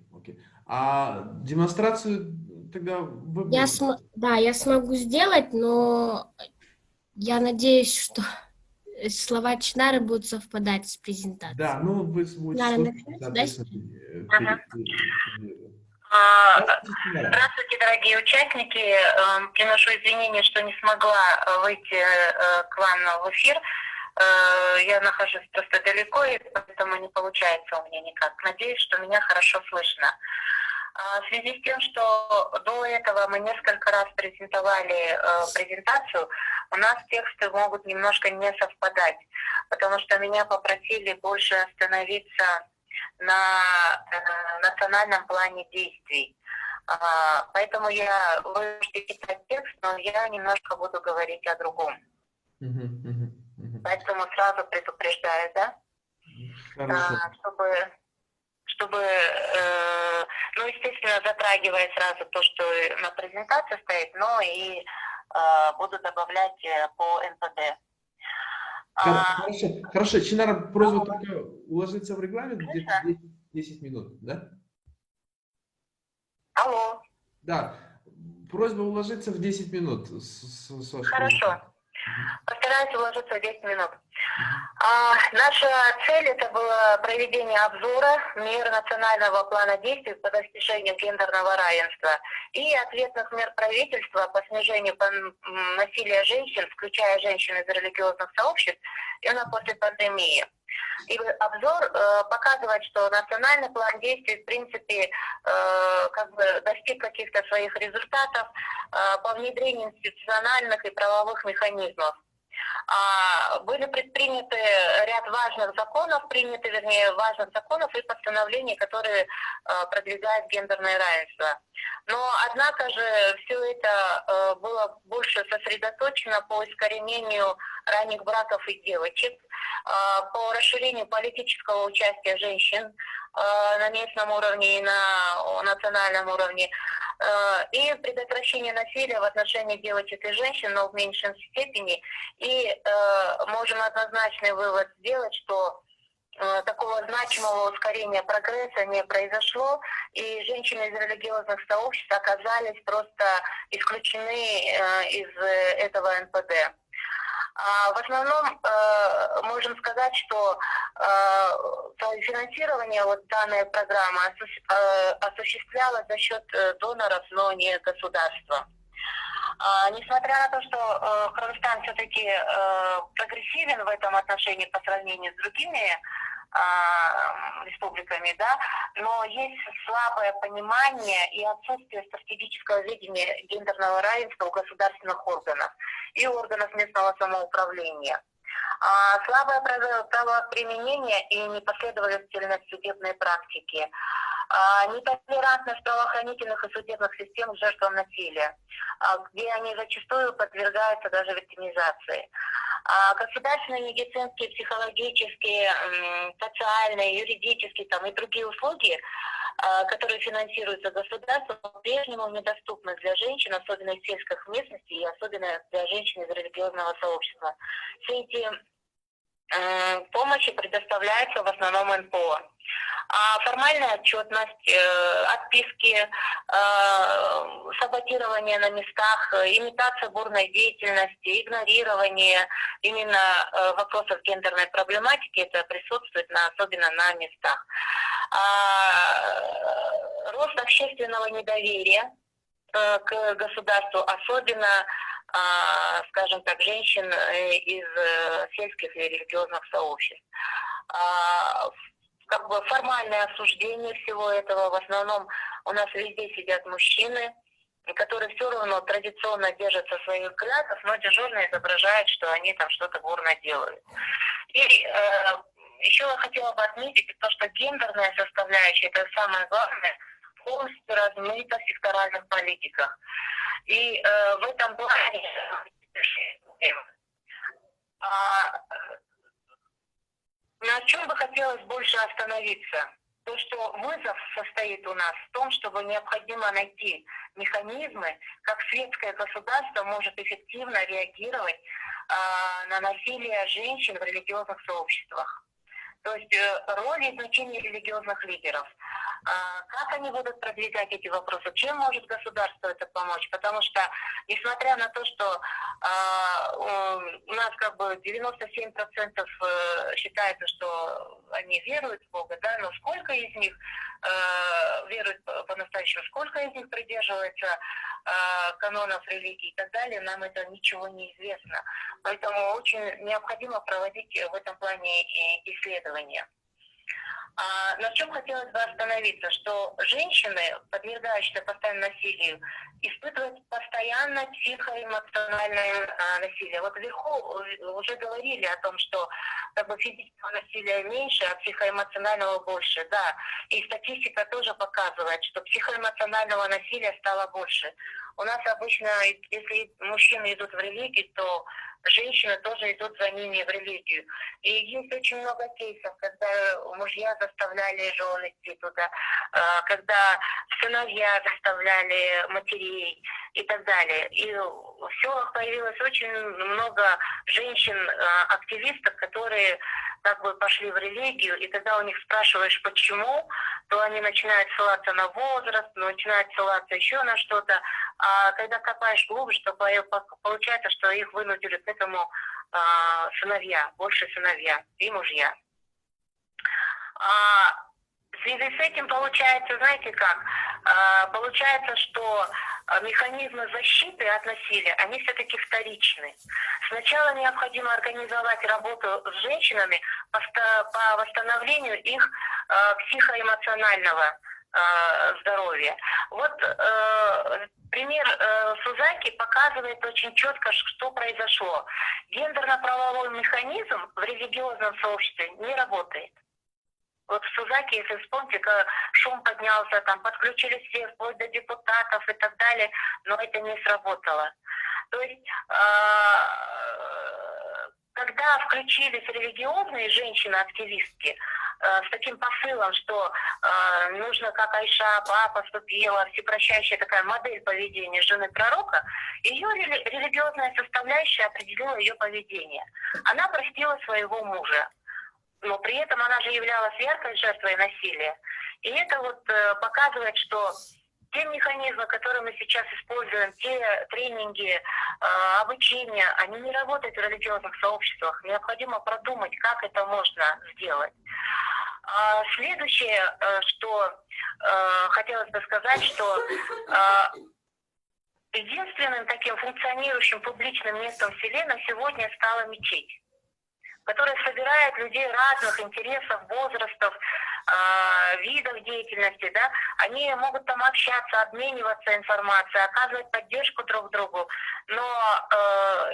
Speaker 2: А демонстрацию тогда вы будете?
Speaker 7: Да, я смогу сделать, но я надеюсь, что слова Чинары будут совпадать с презентацией.
Speaker 2: Да, ну вы будете слушать, соответственно.
Speaker 11: Здравствуйте, дорогие участники. Приношу извинения, что не смогла выйти к вам в эфир. Я нахожусь просто далеко, и поэтому не получается у меня никак. Надеюсь, что меня хорошо слышно. В связи с тем, что до этого мы несколько раз презентовали презентацию, у нас тексты могут немножко не совпадать, потому что меня попросили больше остановиться на национальном плане действий. Поэтому я вынуждена читать текст, но я немножко буду говорить о другом. Поэтому сразу предупреждаю, да? чтобы, ну, естественно, затрагивая сразу то, что на презентации стоит, но и буду добавлять по НПД.
Speaker 2: Хорошо, хорошо. Чинара, просьба только уложиться в регламент где-то 10 минут, да?
Speaker 11: Алло.
Speaker 2: Да, просьба уложиться в 10 минут. С вашей
Speaker 11: Хорошо.
Speaker 2: просьбой.
Speaker 11: Постараюсь уложиться в 10 минут. Наша цель – это было проведение обзора мер национального плана действий по достижению гендерного равенства и ответных мер правительства по снижению насилия женщин, включая женщин из религиозных сообществ, именно после пандемии. И обзор показывает, что национальный план действий, в принципе, как бы достиг каких-то своих результатов по внедрению институциональных и правовых механизмов. Были предприняты ряд важных законов, важных законов и постановлений, которые продвигают гендерное равенство. Но, однако же, все это было больше сосредоточено по искоренению ранних браков и девочек, по расширению политического участия женщин на местном уровне и на национальном уровне, и предотвращение насилия в отношении девочек и женщин, но в меньшей степени. И можем однозначный вывод сделать, что такого значимого ускорения прогресса не произошло, и женщины из религиозных сообществ оказались просто исключены из этого НПД. В основном можем сказать, что финансирование данной программы осуществлялось за счет доноров, но не государства. Несмотря на то, что Кыргызстан все-таки прогрессивен в этом отношении по сравнению с другими республиками, да, но есть слабое понимание и отсутствие стратегического видения гендерного равенства у государственных органов и органов местного самоуправления. Слабое правоприменение и непоследовательность судебной практики, нетолерантность правоохранительных и судебных систем к жертвам насилия, где они зачастую подвергаются даже виктимизации. Государственные медицинские, психологические, социальные, юридические и другие услуги, которые финансируются государством, по-прежнему недоступны для женщин, особенно из сельских местностей и особенно для женщин из религиозного сообщества. Все эти помощи предоставляются в основном НПО. Формальная отчетность, отписки, саботирование на местах, имитация бурной деятельности, игнорирование именно вопросов гендерной проблематики, это присутствует особенно на местах. Рост общественного недоверия к государству, особенно, скажем так, женщин из сельских и религиозных сообществ. Как бы формальное осуждение всего этого. В основном у нас везде сидят мужчины, которые все равно традиционно держатся своих взглядов, но дежурно изображают, что они там что-то бурно делают. И еще я хотела бы отметить то, что гендерная составляющая, это самое главное, полностью размыта в секторальных политиках. И в этом плане на чем бы хотелось больше остановиться? То, что вызов состоит у нас в том, чтобы необходимо найти механизмы, как светское государство может эффективно реагировать на насилие женщин в религиозных сообществах. То есть роль и значение религиозных лидеров. Как они будут продвигать эти вопросы? Чем может государство это помочь? Потому что, несмотря на то, что у нас как бы 97% считается, что они веруют в Бога, да, но сколько из них веруют по-настоящему, сколько из них придерживается канонов религии и так далее, нам это ничего не известно. Поэтому очень необходимо проводить в этом плане исследования. На чем хотелось бы остановиться, что женщины, подвергающиеся постоянному насилию, испытывают постоянно психоэмоциональное насилие. Вот вверху уже говорили о том, что как бы физического насилия меньше, а психоэмоционального больше. Да, и статистика тоже показывает, что психоэмоционального насилия стало больше. У нас обычно, если мужчины идут в религию, то женщины тоже идут за ними в религию. И есть очень много кейсов, когда мужья заставляли жен идти туда, когда сыновья заставляли матерей и так далее. И в селах появилось очень много женщин-активисток, которые как бы пошли в религию, и когда у них спрашиваешь, почему, то они начинают ссылаться на возраст, начинают ссылаться еще на что-то. А когда копаешь глубже, то получается, что их вынудили к этому сыновья, больше сыновья и мужья. В связи с этим получается, знаете как, получается, что механизмы защиты от насилия, они все-таки вторичны. Сначала необходимо организовать работу с женщинами по восстановлению их психоэмоционального здоровья. Вот пример Сузаки показывает очень четко, что произошло. Гендерно-правовой механизм в религиозном сообществе не работает. Вот в Сузаки, если вспомните, шум поднялся, там подключили все, вплоть до депутатов и так далее, но это не сработало. То есть, когда включились религиозные женщины-активистки с таким посылом, что нужно, как Айша, поступила, всепрощающая такая модель поведения жены пророка, ее религиозная составляющая определила ее поведение. Она простила своего мужа. Но при этом она же являлась яркой жертвой насилия. И это вот показывает, что те механизмы, которые мы сейчас используем, те тренинги, обучение, они не работают в религиозных сообществах. Необходимо продумать, как это можно сделать. Следующее, что хотелось бы сказать, что единственным таким функционирующим публичным местом в селе на сегодня стала мечеть, которая собирает людей разных интересов, возрастов, видов деятельности, да, они могут там общаться, обмениваться информацией, оказывать поддержку друг другу, но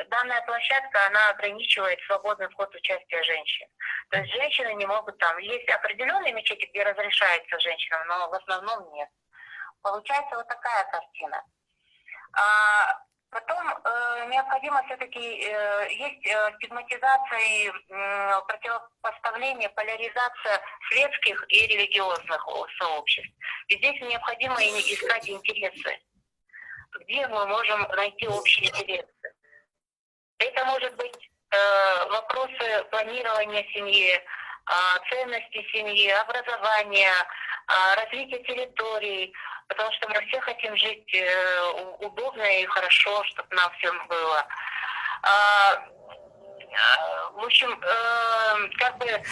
Speaker 11: данная площадка, она ограничивает свободный вход участия женщин. То есть женщины не могут там, есть определенные мечети, где разрешается женщинам, но в основном нет. Получается вот такая картина. Потом необходимо все-таки, есть стигматизация и противопоставление, поляризация светских и религиозных сообществ. И здесь необходимо искать интересы, где мы можем найти общие интересы. Это может быть вопросы планирования семьи, ценности семьи, образования, развития территорий, потому что мы все хотим жить удобно и хорошо, чтобы нам всем было. В общем, как бы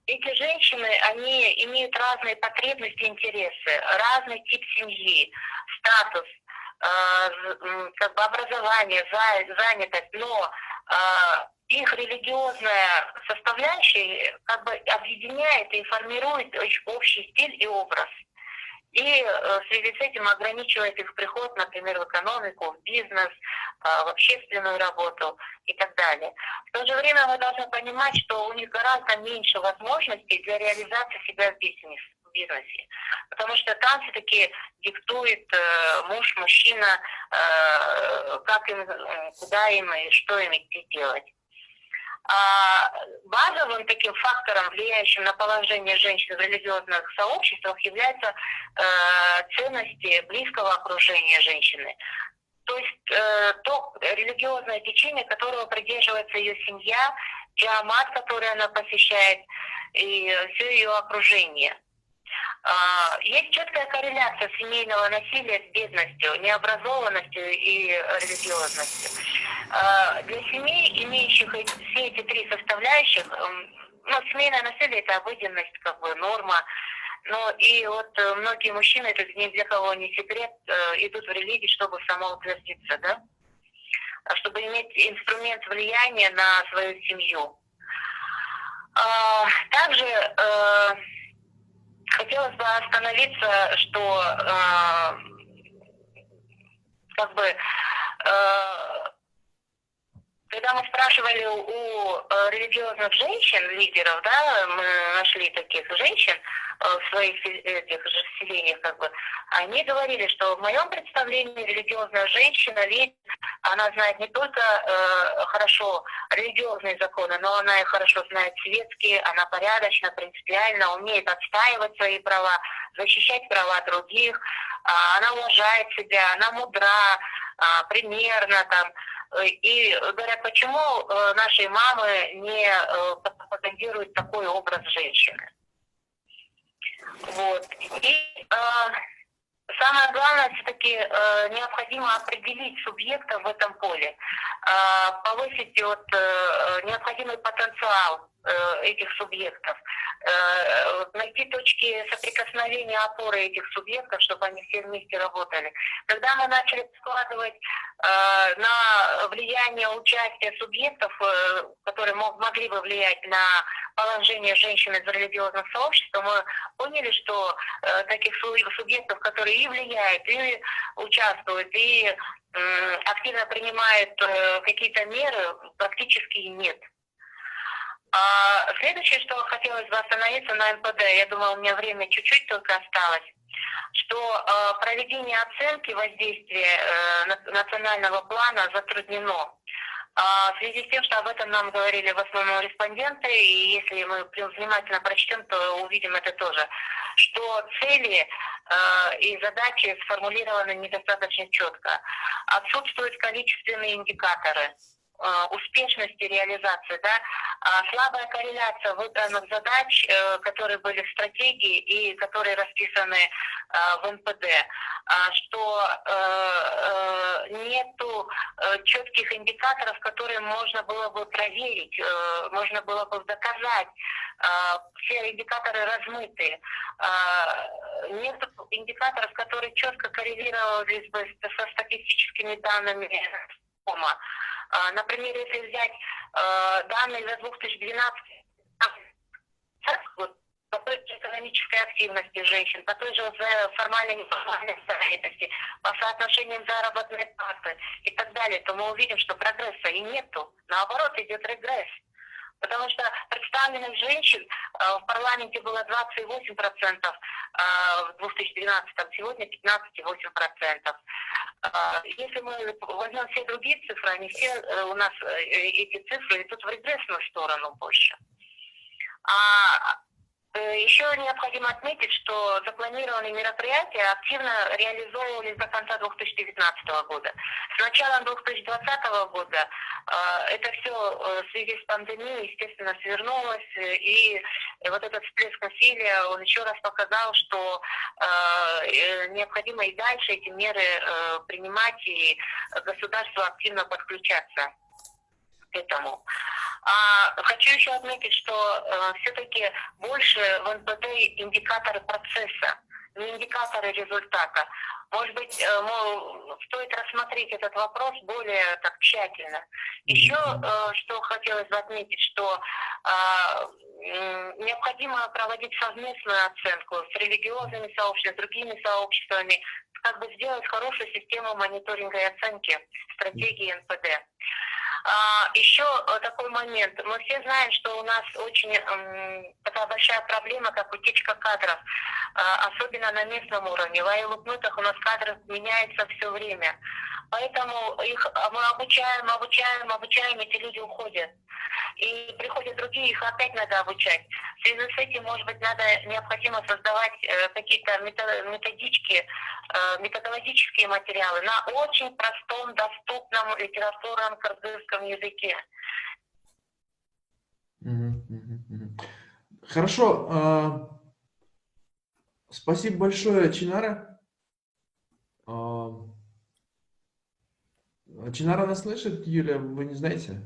Speaker 11: эти женщины, они имеют разные потребности, интересы, разный тип семьи, статус, как бы образование, занятость, но их религиозная составляющая как бы объединяет и формирует общий стиль и образ. И в связи с этим ограничивает их приход, например, в экономику, в бизнес, в общественную работу и так далее. В то же время мы должны понимать, что у них гораздо меньше возможностей для реализации себя в бизнесе. Потому что там все-таки диктует муж, мужчина, как им, куда им и что им идти делать. Базовым таким фактором, влияющим на положение женщин в религиозных сообществах, являются ценности близкого окружения женщины. То есть то религиозное течение, которого придерживается ее семья, джамат, который она посещает, и все ее окружение. Есть четкая корреляция семейного насилия с бедностью, необразованностью и религиозностью. Для семей, имеющих все эти три составляющих, семейное насилие – это обыденность, как бы норма. Но и вот многие мужчины, это ни для кого не секрет, идут в религию, чтобы самоутвердиться, да? Чтобы иметь инструмент влияния на свою семью. Также хотелось бы остановиться, что когда мы спрашивали у религиозных женщин, лидеров, да, мы нашли таких женщин, в своих этих же селениях, как бы, они говорили, что в моем представлении религиозная женщина, ведь она знает не только хорошо религиозные законы, но она и хорошо знает светские, она порядочна, принципиально, умеет отстаивать свои права, защищать права других, она уважает себя, она мудра, примерна там. И говорят, почему наши мамы не пропагандируют такой образ женщины. Вот. И самое главное, все-таки необходимо определить субъекта в этом поле, повысить вот, необходимый потенциал этих субъектов, найти точки соприкосновения, опоры этих субъектов, чтобы они все вместе работали. Когда мы начали складывать на влияние участия субъектов, которые могли бы влиять на положение женщины в религиозном сообществе, мы поняли, что таких субъектов, которые и влияют, и участвуют, и активно принимают какие-то меры, практически нет. Следующее, что хотелось бы остановиться на НПД, я думаю, у меня время чуть-чуть только осталось, что проведение оценки воздействия национального плана затруднено. В связи с тем, что об этом нам говорили в основном респонденты, и если мы внимательно прочтем, то увидим это тоже, что цели и задачи сформулированы недостаточно четко. Отсутствуют количественные индикаторы успешности реализации, да, слабая корреляция выбранных задач, которые были в стратегии и которые расписаны в НПД, что нету четких индикаторов, которые можно было бы проверить, можно было бы доказать. Все индикаторы размытые. Нет индикаторов, которые четко коррелировались бы со статистическими данными. Например, если взять данные за 2012 год, по той же экономической активности женщин, по той же формальной и неформальной занятости, по соотношениям заработной платы и так далее, то мы увидим, что прогресса и нету. Наоборот, идет регресс. Потому что представленных женщин в парламенте было 28% в 2012-м, сегодня 15,8%. Если мы возьмем все другие цифры, они все у нас, эти цифры, идут в регрессную сторону больше. Еще необходимо отметить, что запланированные мероприятия активно реализовывались до конца 2019 года. С началом 2020 года это все в связи с пандемией, естественно, свернулось, и вот этот всплеск насилия, он еще раз показал, что необходимо и дальше эти меры принимать, и государство активно подключаться к этому. Хочу еще отметить, что все-таки больше в НПД индикаторы процесса, не индикаторы результата. Может быть, стоит рассмотреть этот вопрос более так тщательно. Еще что хотелось бы отметить, что необходимо проводить совместную оценку с религиозными сообществами, с другими сообществами, как бы сделать хорошую систему мониторинга и оценки стратегии НПД. Еще такой момент. Мы все знаем, что у нас очень такая большая проблема, как утечка кадров, особенно на местном уровне. В аэропортах у нас кадры меняются все время. Поэтому их мы обучаем, эти люди уходят. И приходят другие, их опять надо обучать. В связи с этим, может быть, необходимо создавать какие-то методички, методологические материалы на очень простом, доступном литературном кыргызском языке.
Speaker 2: Хорошо. Спасибо большое, Чинара. Чинара нас слышит, Юлия, вы не знаете?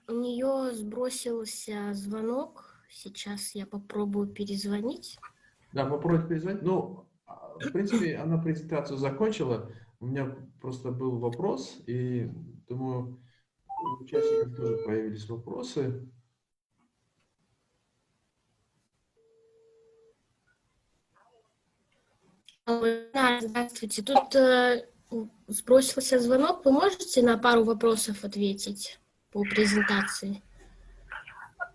Speaker 7: У нее сбросился звонок. Сейчас я попробую перезвонить.
Speaker 2: Да, попробуйте перезвонить. Ну, в принципе, она презентацию закончила. У меня просто был вопрос, и думаю, у участников тоже появились вопросы.
Speaker 7: Да, здравствуйте. Тут сбросился звонок. Вы можете на пару вопросов ответить по презентации?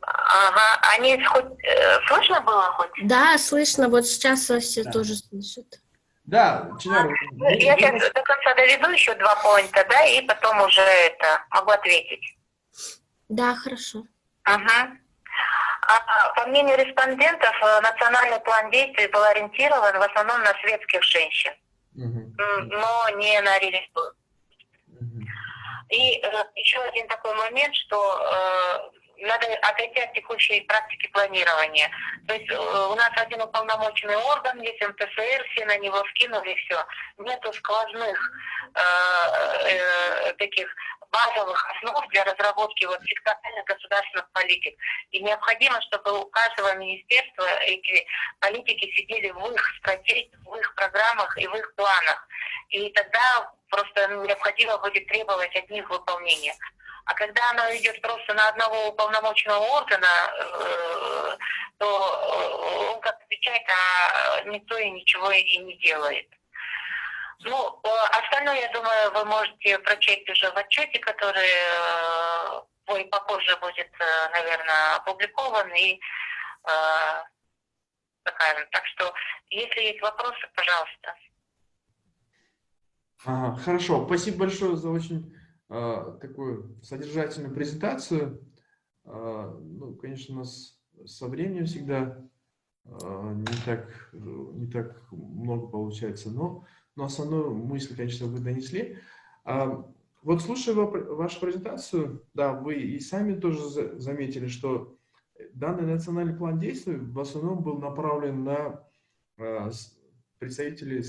Speaker 11: Ага. А Они хоть слышно было хоть?
Speaker 7: Да, слышно, вот сейчас все
Speaker 2: Да.
Speaker 7: тоже слышат.
Speaker 2: Да, Чинар,
Speaker 11: Я сейчас до конца доведу еще 2 поинта, да, и потом уже могу ответить.
Speaker 7: Да, хорошо.
Speaker 11: Ага. По мнению респондентов, национальный план действий был ориентирован в основном на светских женщин, но не на религиозных. И еще один такой момент, что надо отойти от текущей практики планирования. То есть у нас один уполномоченный орган, есть МТСР, все на него скинули, и все. Нету сквозных таких базовых основ для разработки вот секторальных государственных политик. И необходимо, чтобы у каждого министерства эти политики сидели в их стратегиях, в их программах и в их планах. И тогда просто необходимо будет требовать от них выполнения. А когда оно идет просто на одного уполномоченного органа, то он как отвечает, а никто и ничего и не делает. Ну, остальное, я думаю, вы можете прочесть уже в отчете, который попозже будет, наверное, опубликован и покажем. Так что, если есть вопросы, пожалуйста.
Speaker 2: Ага, хорошо, спасибо большое за очень такую содержательную презентацию. Ну, конечно, у нас со временем всегда не так много получается, но основную мысль, конечно, вы донесли. Вот слушая вашу презентацию, да, вы и сами тоже заметили, что данный национальный план действий в основном был направлен на представителей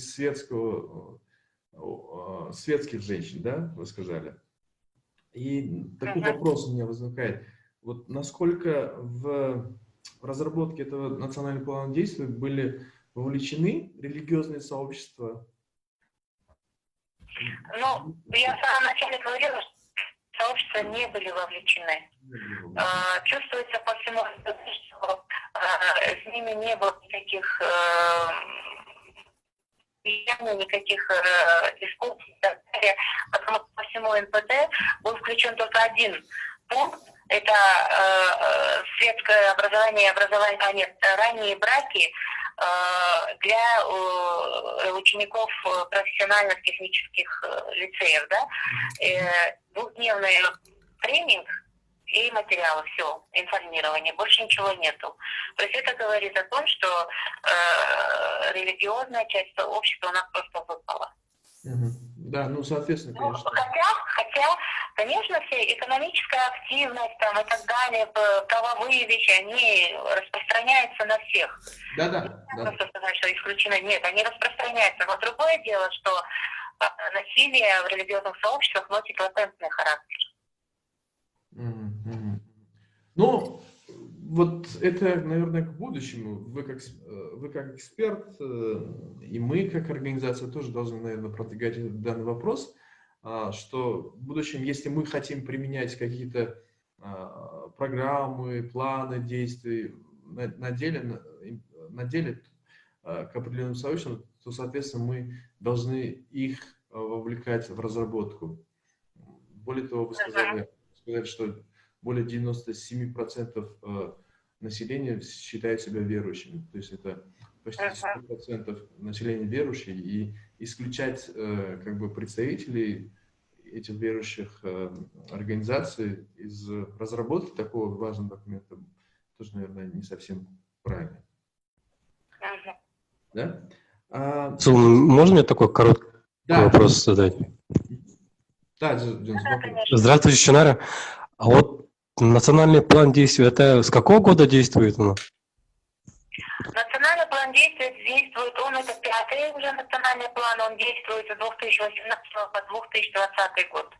Speaker 2: светских женщин, да, вы сказали. И такой вопрос у меня возникает. Вот насколько в разработке этого национального плана действий были вовлечены религиозные сообщества?
Speaker 11: Ну, я в самом начале говорила, что сообщества не были вовлечены. Чувствуется по всему, что с ними не было никаких никаких дискуссий и так далее, потому что по всему НПТ был включен только один пункт, это светское образование, ранние браки для учеников профессиональных технических лицеев, да, двухдневный тренинг и материалы, все, информирование, больше ничего нету. То есть это говорит о том, что религиозная часть общества у нас просто выпала.
Speaker 2: Да, ну, соответственно, конечно.
Speaker 11: Хотя, конечно, все экономическая активность там, и так далее, правовые вещи, они распространяются на всех.
Speaker 2: Да.
Speaker 11: Просто сказать, что исключено. Нет, они распространяются. Но другое дело, что насилие в религиозных сообществах носит латентный характер.
Speaker 2: Ну, вот это, наверное, к будущему. Вы как эксперт, и мы как организация тоже должны, наверное, продвигать данный вопрос, что в будущем, если мы хотим применять какие-то программы, планы действий на деле к определенным сообществам, то, соответственно, мы должны их вовлекать в разработку. Более того, вы сказали, что более 97% населения считают себя верующими. То есть это почти 100% населения верующие. И исключать как бы представителей этих верующих организаций из разработки такого важного документа тоже, наверное, не совсем правильно. Да?
Speaker 6: Можно мне такой короткий вопрос задать?
Speaker 2: Да, Денис,
Speaker 6: Здравствуйте, Чинара. А вот национальный план действий, это с какого года действует он?
Speaker 11: Национальный план действий действует, он это 5-й уже национальный план, он действует с 2018 по 2020 год.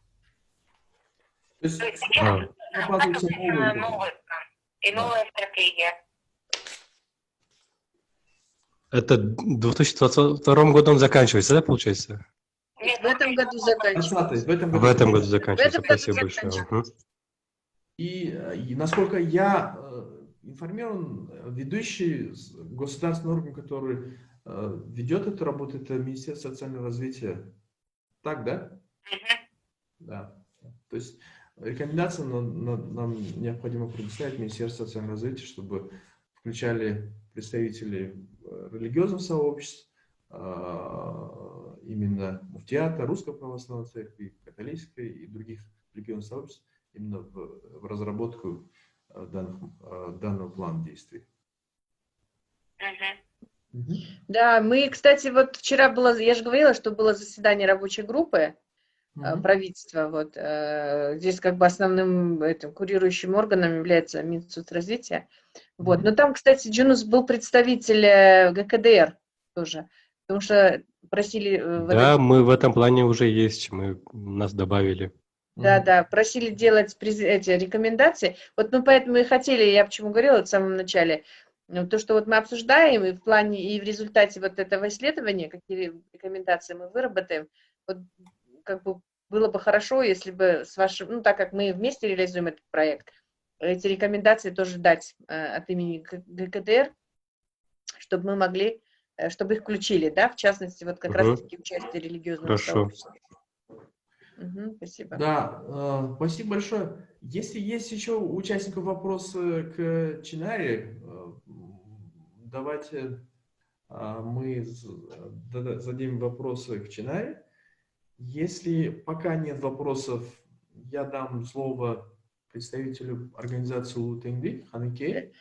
Speaker 2: То есть
Speaker 11: сейчас новая стратегия.
Speaker 6: Это в 2022 году он заканчивается, да, получается?
Speaker 3: Нет, в этом году заканчивается.
Speaker 6: В этом году заканчивается, спасибо большое.
Speaker 2: И насколько я информирован, ведущий государственный орган, который ведет эту работу, это Министерство социального развития. Так, да? Да. То есть Рекомендации нам необходимо предоставить Министерство социального развития, чтобы включали представителей религиозных сообществ, именно муфтиата, Русского православного церкви, католической и других религиозных сообществ, именно в разработку данного плана действий.
Speaker 3: Да, мы, кстати, вот вчера было, я же говорила, что было заседание рабочей группы правительства, вот, здесь как бы основным этим курирующим органом является Минсоцразвития, вот, но там, кстати, Джунус был представитель ГКДР тоже, потому что просили...
Speaker 6: Да, мы в этом плане уже есть, нас добавили.
Speaker 3: Да, просили делать эти рекомендации, вот мы поэтому и хотели, я почему говорила в самом начале, то, что вот мы обсуждаем, и в плане, и в результате вот этого исследования, какие рекомендации мы выработаем, вот как бы было бы хорошо, если бы с вашим, ну, так как мы вместе реализуем этот проект, эти рекомендации тоже дать от имени ГКДР, чтобы мы могли, чтобы их включили, да, в частности, вот как раз-таки участие религиозного сообщества. Спасибо.
Speaker 2: Да, спасибо большое. Если есть еще у участников вопросы к Чинаре, давайте мы зададим вопросы к Чинаре. Если пока нет вопросов, я дам слово представителю организации Улу-Тенгрик, Ханике.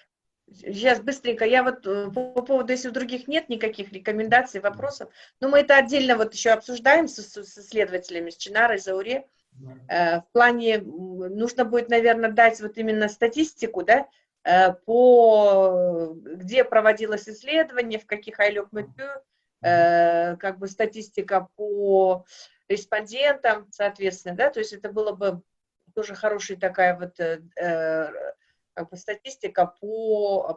Speaker 3: Сейчас быстренько, я вот по поводу, если у других нет никаких рекомендаций, вопросов, но мы это отдельно вот еще обсуждаем с исследователями, с Чинарой, Зауре. В плане, нужно будет, наверное, дать вот именно статистику, да, где проводилось исследование, в каких айлёк-мэтбю, как бы статистика по респондентам, соответственно, да, то есть это было бы тоже хорошая такая вот как бы статистика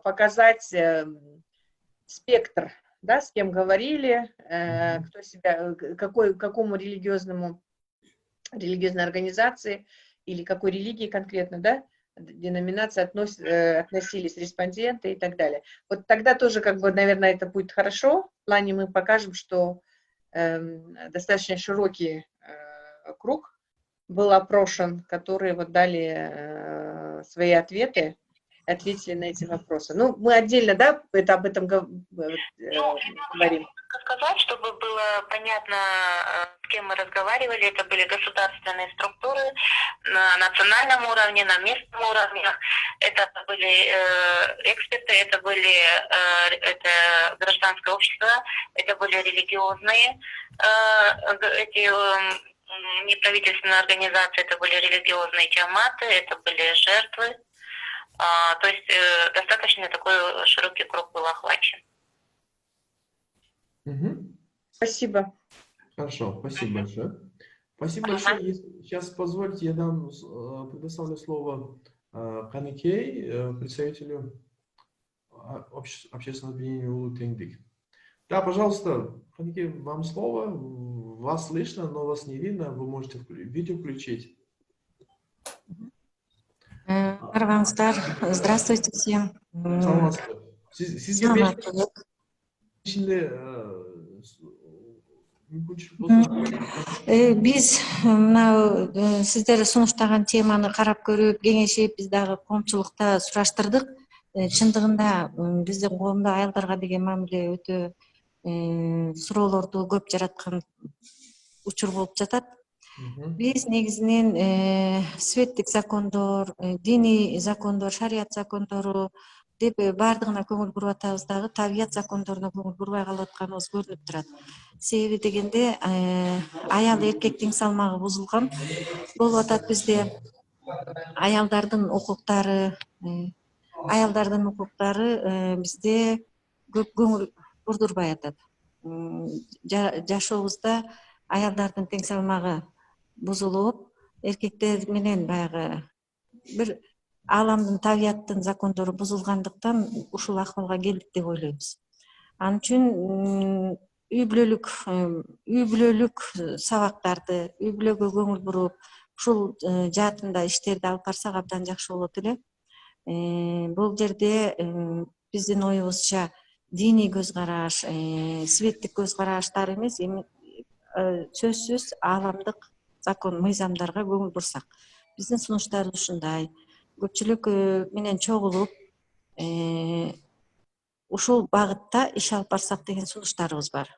Speaker 3: показать спектр, да, с кем говорили, кто себя, какому религиозной организации или какой религии конкретно, да, деноминации относились респонденты и так далее. Вот тогда тоже, как бы, наверное, это будет хорошо. В плане мы покажем, что достаточно широкий круг был опрошен, которые вот дали свои ответы, ответили на эти вопросы. Ну, мы отдельно, да, об этом говорим.
Speaker 11: Сказать, чтобы было понятно, с кем мы разговаривали, это были государственные структуры на национальном уровне, на местном уровне, это были эксперты, это гражданское общество, это были религиозные эти неправительственные организации, это были религиозные джаматы, это были жертвы, то есть достаточно такой широкий круг был охвачен.
Speaker 3: Спасибо.
Speaker 2: Хорошо, спасибо большое. Спасибо большое. Сейчас позвольте, я предоставлю слово Ханикей, представителю общественного объединения Улу-Тенгрик. Да, пожалуйста, Ханикей, вам слово. Вас слышно, но вас не видно. Вы можете видео включить.
Speaker 12: Здравствуйте всем. Биз мына сиздер сунуштаган теманы карап көрүп, кеңешип, биз дагы коомчулукта сураштырдык. Чындыгында биздин коомдо аялдарга деген мамиле өтө суроолорду көп жараткан учур болуп жатат. Биз негизинен светтик закондор, диний закондор, шарият закондору деп баардыгына көңүл буруп атабыз дагы, табият закондоруна көңүл бурбай калып атканыбыз көрүнүп турат. Себеби дегенде аял эркектин салмагы бузулган болуп атат бизде. Аялдардын укуктары бизде көп көңүл бурдурбай атат. Жашообузда аялдардын тең салмагы бузулуп, эркектер менен баягы бир ааламдын, табияттын закондору бузулгандыктан ушул акыбалга келдик деп ойлойбуз. Ал үчүн үй бүлөлүк сабактарды, үй бүлөгө көңүл буруп, ушул жаатында иштерди алып барсак абдан жакшы болот эле. Бул жерде биздин оюбузча диний көз караш, светтик көз караштар эмес, эми сөзсүз ааламдык закон, мыйзамдарга көңүл бурсак. биздин сунуштарыбыз ушундай. Көпчүлүк менен чогулуп, ушул багытта иш алып барсак деген сунуштарыбыз бар.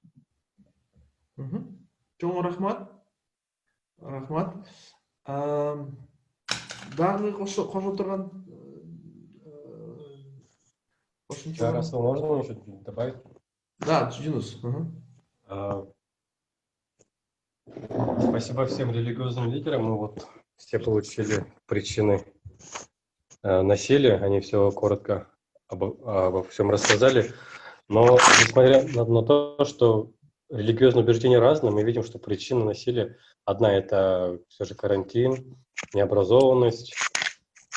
Speaker 2: Чоң рахмат. Рахмат. Дагы кошо турган
Speaker 6: Раз можно еще добавить?
Speaker 2: Да, Юнус.
Speaker 6: Спасибо всем религиозным лидерам. Мы вот все получили причины насилия. Они все коротко обо всем рассказали. Но несмотря на то, что религиозные убеждения разные, мы видим, что причина насилия одна — это все же карантин, необразованность,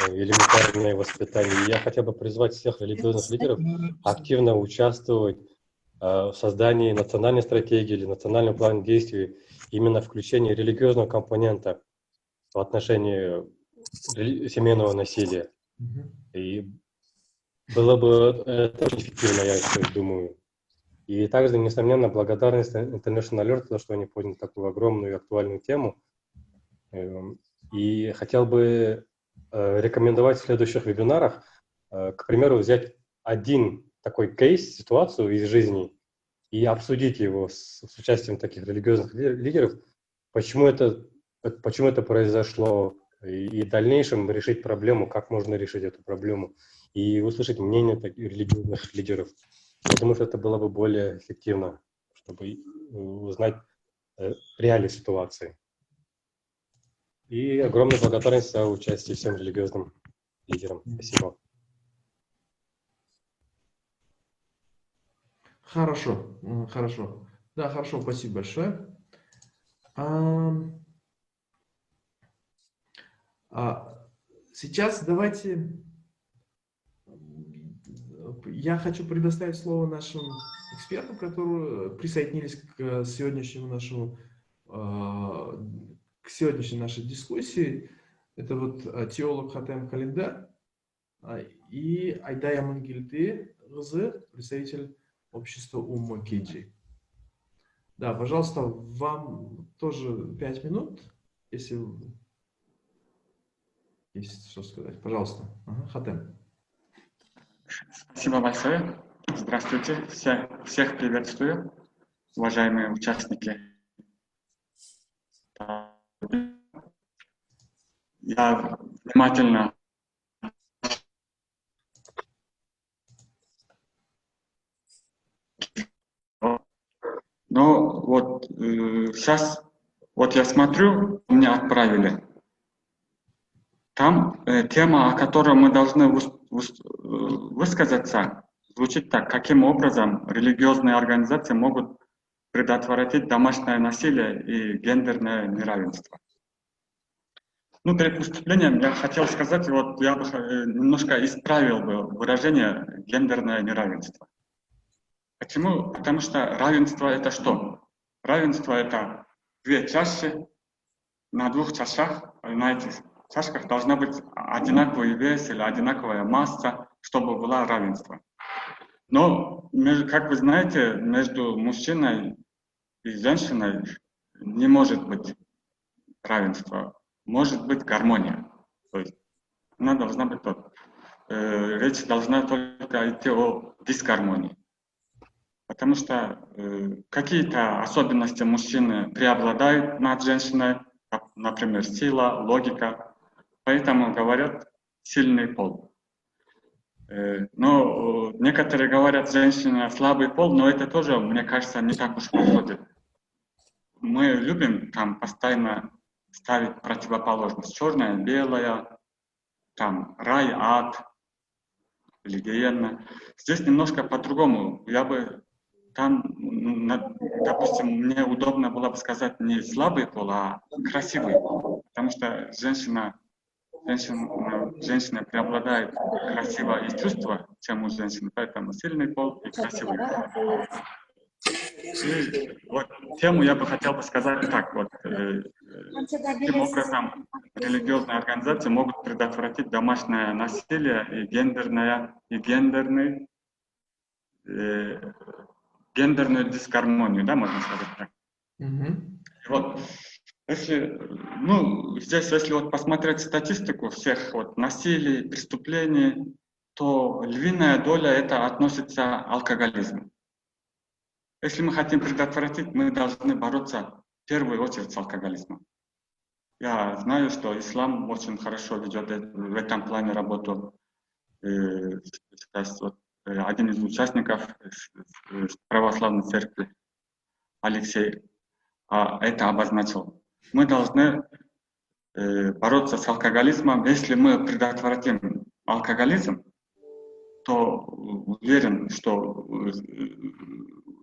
Speaker 6: элементарное воспитание. Я хотел бы призвать всех религиозных лидеров активно участвовать в создании национальной стратегии или национального плана действий, именно включение религиозного компонента в отношении семейного насилия. И было бы это очень эффективно, я думаю. И также, несомненно, благодарность International Alert за то, что они подняли такую огромную и актуальную тему. И хотел бы рекомендовать в следующих вебинарах, к примеру, взять один такой кейс, ситуацию из жизни и обсудить его с участием таких религиозных лидеров, почему это произошло, и в дальнейшем решить проблему, как можно решить эту проблему, и услышать мнение таких религиозных лидеров. Я думаю, что это было бы более эффективно, чтобы узнать реалии ситуации. И огромная благодарность за участие всем религиозным лидерам. Спасибо.
Speaker 2: Хорошо, хорошо. Да, хорошо, спасибо большое. Сейчас давайте... Я хочу предоставить слово нашим экспертам, которые присоединились к сегодняшнему к сегодняшней нашей дискуссии. Это вот теолог Хатем Калиндар и Айдая Мангильты, представитель общества Умма Киджи. Да, пожалуйста, вам тоже 5 минут, если есть что сказать. Пожалуйста, Хатем.
Speaker 13: Спасибо большое. Здравствуйте. Всех приветствую, уважаемые участники. Я внимательно вот сейчас вот я смотрю, меня отправили. Там тема, о которой мы должны высказаться, звучит так: каким образом религиозные организации могут предотвратить домашнее насилие и гендерное неравенство. Ну, перед выступлением я хотел сказать, вот я бы немножко исправил бы выражение «гендерное неравенство». Почему? Потому что равенство — это что? Равенство — это 2 чаши, на 2 чашах, на этих чашках должна быть одинаковый вес или одинаковая масса, чтобы было равенство. Но, как вы знаете, между мужчиной и женщиной не может быть равенства, может быть гармония. То есть она должна быть речь должна только идти о дисгармонии. Потому что какие-то особенности мужчины преобладают над женщиной, например, сила, логика, поэтому говорят сильный пол. Но некоторые говорят, женщина слабый пол, но это тоже, мне кажется, не так уж подходит. Мы любим там постоянно ставить противоположность: черное, белое, там рай, ад или гиенна. Здесь немножко по-другому. Я бы там, допустим, мне удобно было бы сказать не слабый пол, а красивый пол, потому что женщина преобладает красивое и чувство, чем у женщины, поэтому сильный пол и красивый пол. И вот тему я бы хотел сказать так вот: каким образом религиозные организации могут предотвратить домашнее насилие и гендерную дисгармонию, да, можно сказать так. Вот. Если, ну, здесь, если вот посмотреть статистику всех вот насилий, преступлений, то львиная доля это относится к алкоголизму. Если мы хотим предотвратить, мы должны бороться в первую очередь с алкоголизмом. Я знаю, что ислам очень хорошо ведет в этом плане работу. Сейчас вот один из участников православной церкви, Алексей, это обозначил. Мы должны бороться с алкоголизмом. Если мы предотвратим алкоголизм, то уверен, что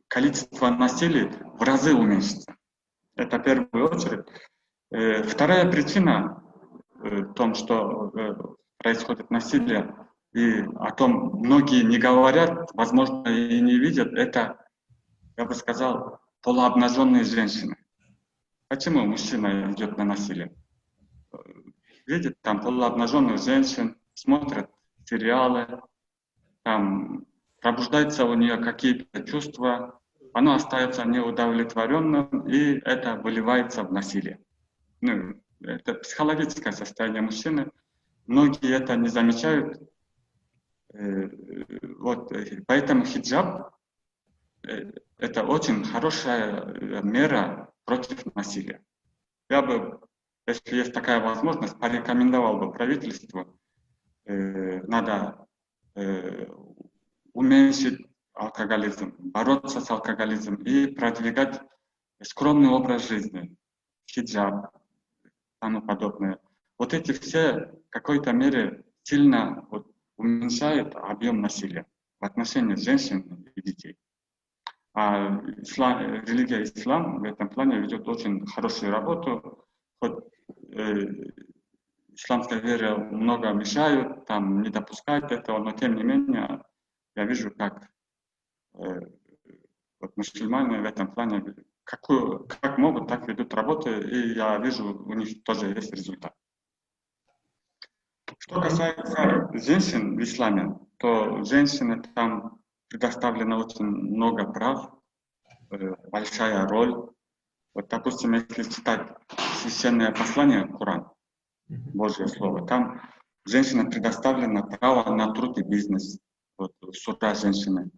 Speaker 13: количество насилий в разы уменьшится. Это в первую очередь. Вторая причина в том, что происходит насилие, и о том многие не говорят, возможно, и не видят, это, я бы сказал, полуобнаженные женщины. Почему мужчина идет на насилие? Видит там полуобнаженных женщин, смотрят сериалы, там пробуждаются у нее какие-то чувства, оно остается неудовлетворенным, и это выливается в насилие. Ну, это психологическое состояние мужчины. Многие это не замечают. Вот, поэтому хиджаб это очень хорошая мера против насилия. Я бы, если есть такая возможность, порекомендовал бы правительству, надо уменьшить алкоголизм, бороться с алкоголизмом и продвигать скромный образ жизни, хиджаб, тому подобное. Вот эти все в какой-то мере сильно уменьшают объем насилия в отношении женщин и детей. А религия ислам в этом плане ведет очень хорошую работу. Хоть исламской вере много мешают, там не допускают этого, но тем не менее я вижу, как мусульмане в этом плане как могут, так ведут работу, и я вижу, у них тоже есть результат. Что касается женщин в исламе, то женщины там предоставлено очень много прав, большая роль. Вот, допустим, если читать священное послание, Коран, Божье Слово, там женщинам предоставлено право на труд и бизнес, вот, сура женщины.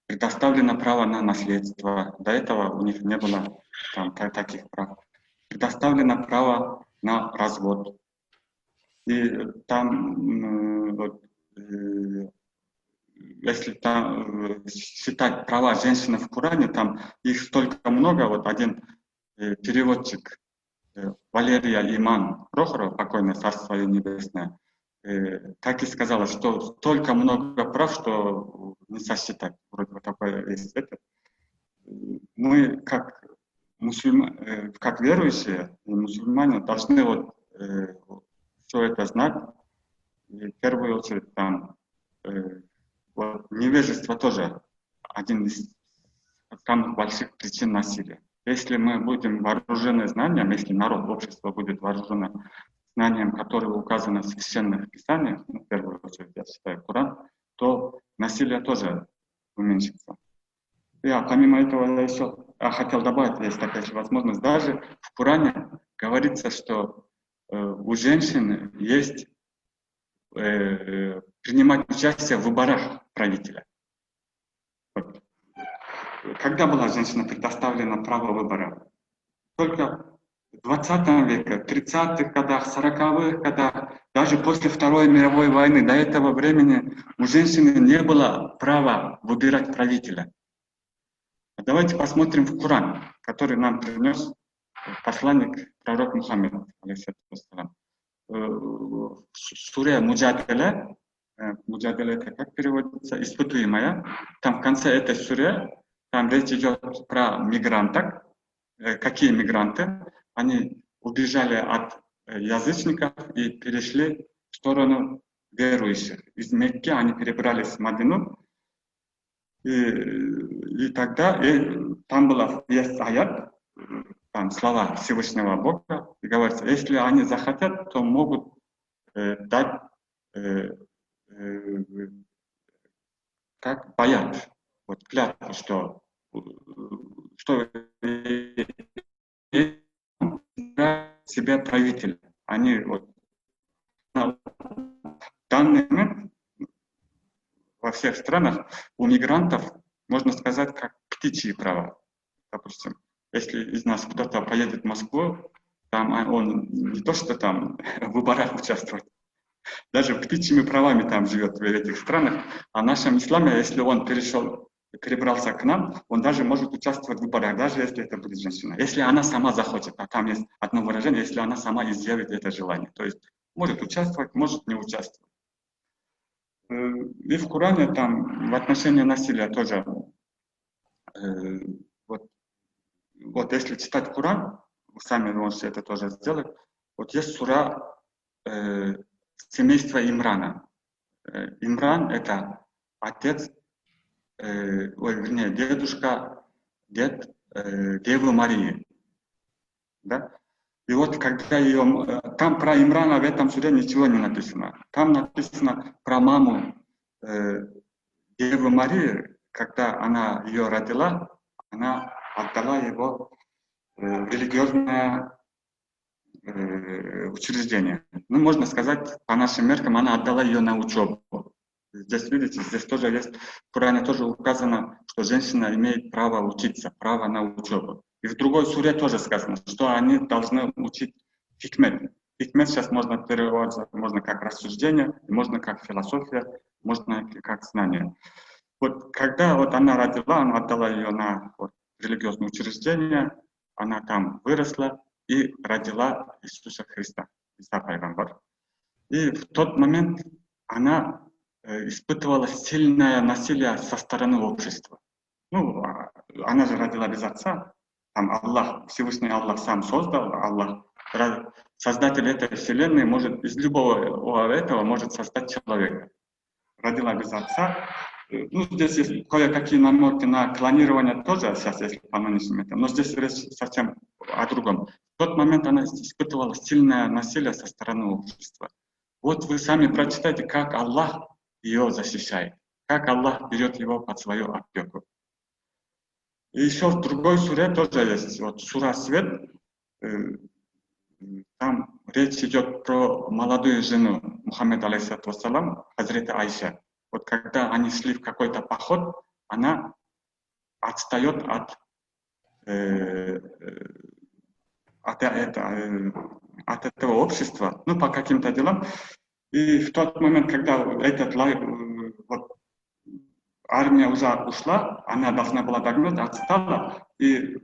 Speaker 13: Предоставлено право на наследство. До этого у них не было там таких прав. Предоставлено право на развод. И там, если там считать права женщины в Коране, там их столько много. Вот один переводчик Валерия Иман Прохорова, покойное царство небесное, так и сказала, что столько много прав, что не сосчитать. Вроде вот такое есть. Мы как как верующие мусульмане должны все это знать. И в первую очередь там невежество тоже один из самых больших причин насилия. Если мы будем вооружены знанием, если народ, общество будет вооружено знанием, которое указано в священных писаниях, в первую очередь, я считаю, Коран, то насилие тоже уменьшится. Я помимо этого я еще хотел добавить, есть такая же возможность, даже в Коране говорится, что у женщин есть принимать участие в выборах правителя. Вот. Когда была женщина предоставлена право выбора? Только в 20 веке, в 30-х годах, 40-х годах, даже после Второй мировой войны, до этого времени у женщины не было права выбирать правителя. Давайте посмотрим в Коран, который нам принес посланник, пророк Мухаммед, алейхиссалам. В суре Муджадиля, Муджадиля это как переводится, испытуемая, там в конце этой суре, там речь идет про мигранток. Какие мигранты? Они убежали от язычников и перешли в сторону верующих. Из Мекки они перебрались в Мадину. И тогда там есть аят, там слова Всевышнего Бога, и говорится, если они захотят, то могут дать как баят, вот клятву, что себе правителя. Они вот в данный момент во всех странах у мигрантов, можно сказать, как птичьи права. Допустим, если из нас кто-то поедет в Москву, там он не то что там в выборах участвует, даже птичьими правами там живет в этих странах. А в нашем исламе, если он перебрался к нам, он даже может участвовать в выборах, даже если это будет женщина. Если она сама захочет, а там есть одно выражение, если она сама изъявит это желание. То есть может участвовать, может не участвовать. И в Коране там в отношении насилия тоже, вот если читать Коран, вы сами можете это тоже сделать, вот есть сура семейства Имрана. Имран — это отец, вернее, дедушка, дед Девы Марии. Да? И вот когда там про Имрана в этом суре ничего не написано. Там написано про маму Девы Марии, когда она ее родила, она отдала его в религиозное учреждение. Ну, можно сказать, по нашим меркам, она отдала ее на учебу. Здесь, видите, здесь тоже есть, в Коране тоже указано, что женщина имеет право учиться, право на учебу. И в другой суре тоже сказано, что они должны учить хикмет. Хикмет сейчас можно переводить, можно как рассуждение, можно как философия, можно как знание. Вот когда вот она родила, она отдала ее на религиозное учреждение, она там выросла и родила Иисуса Христа, Иса Пайгамбар. И в тот момент она испытывала сильное насилие со стороны общества. Ну, она же родила без отца, там Аллах, Всевышний Аллах сам создал, Аллах, создатель этой вселенной, может из любого этого может создать человека. Родила без отца. Ну, здесь есть кое-какие намеки на клонирование тоже, сейчас если по нынешним этим, но здесь речь совсем о другом. В тот момент она испытывала сильное насилие со стороны общества. Вот вы сами прочитайте, как Аллах ее защищает, как Аллах берет его под свою опеку. И еще в другой суре тоже есть, вот сура Свет, там речь идет про молодую жену Мухаммеда, алейхиссалату вассалам, Хазрета Айша. Вот когда они шли в какой-то поход, она отстает от этого общества, ну, по каким-то делам. И в тот момент, когда армия уже ушла, она должна была догнать, отстала, и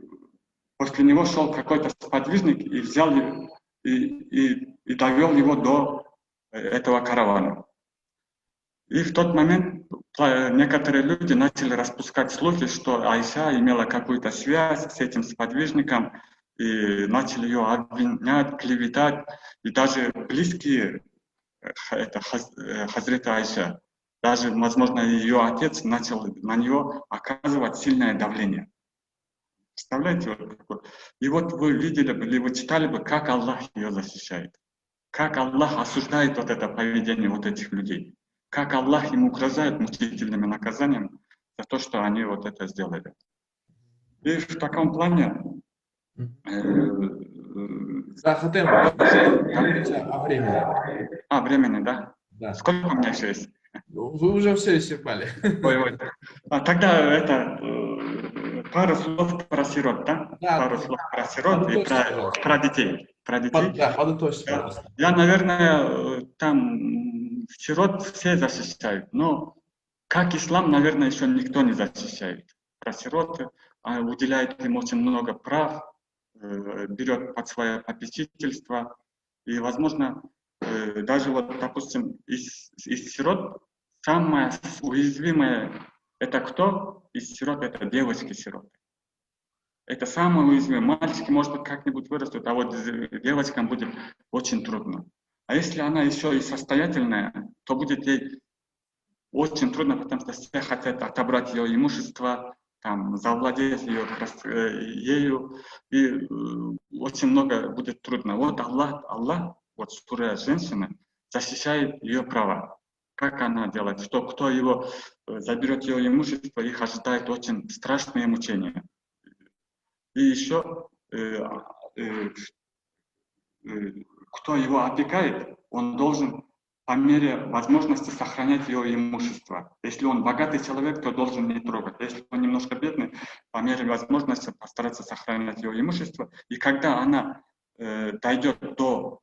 Speaker 13: после него шел какой-то сподвижник и взял его, и довел его до этого каравана. И в тот момент некоторые люди начали распускать слухи, что Айша имела какую-то связь с этим сподвижником, и начали ее обвинять, клеветать, и даже близкие Хазрета Айша, даже, возможно, ее отец начал на нее оказывать сильное давление. Представляете? И вот вы видели бы, или вы читали бы, как Аллах ее защищает, как Аллах осуждает вот это поведение вот этих людей, как Аллах им угрожает мучительными наказаниями за то, что они вот это сделали. И в таком плане...
Speaker 2: Да, Хатем, о времени.
Speaker 13: Времени, да?
Speaker 2: Да.
Speaker 13: Сколько у меня еще есть?
Speaker 2: Вы уже все исчерпали.
Speaker 13: Ой. Тогда это пару слов про сирот, да? Пару слов про сирот и про детей.
Speaker 2: Да, подытожьте, пожалуйста.
Speaker 13: Я, наверное, там сирот все защищают, но как ислам, наверное, еще никто не защищает. Про сирот уделяет им очень много прав, берет под свое попечительство. И, возможно, даже вот, допустим, из сирот самое уязвимое — это кто? Из сирот — это девочки-сироты. Это самое уязвимое. Мальчики, может быть, как-нибудь вырастут, а вот девочкам будет очень трудно. А если она еще и состоятельная, то будет ей очень трудно, потому что все хотят отобрать ее имущество, там, завладеть ею, и очень много будет трудно. Вот Аллах, вот сура женщины, защищает ее права. Как она делает? Что кто его заберет ее имущество, их ожидает очень страшные мучения. И еще кто его опекает, он должен по мере возможности сохранять ее имущество. Если он богатый человек, то должен не трогать. Если он немножко бедный, по мере возможности постараться сохранять ее имущество. И когда она дойдет до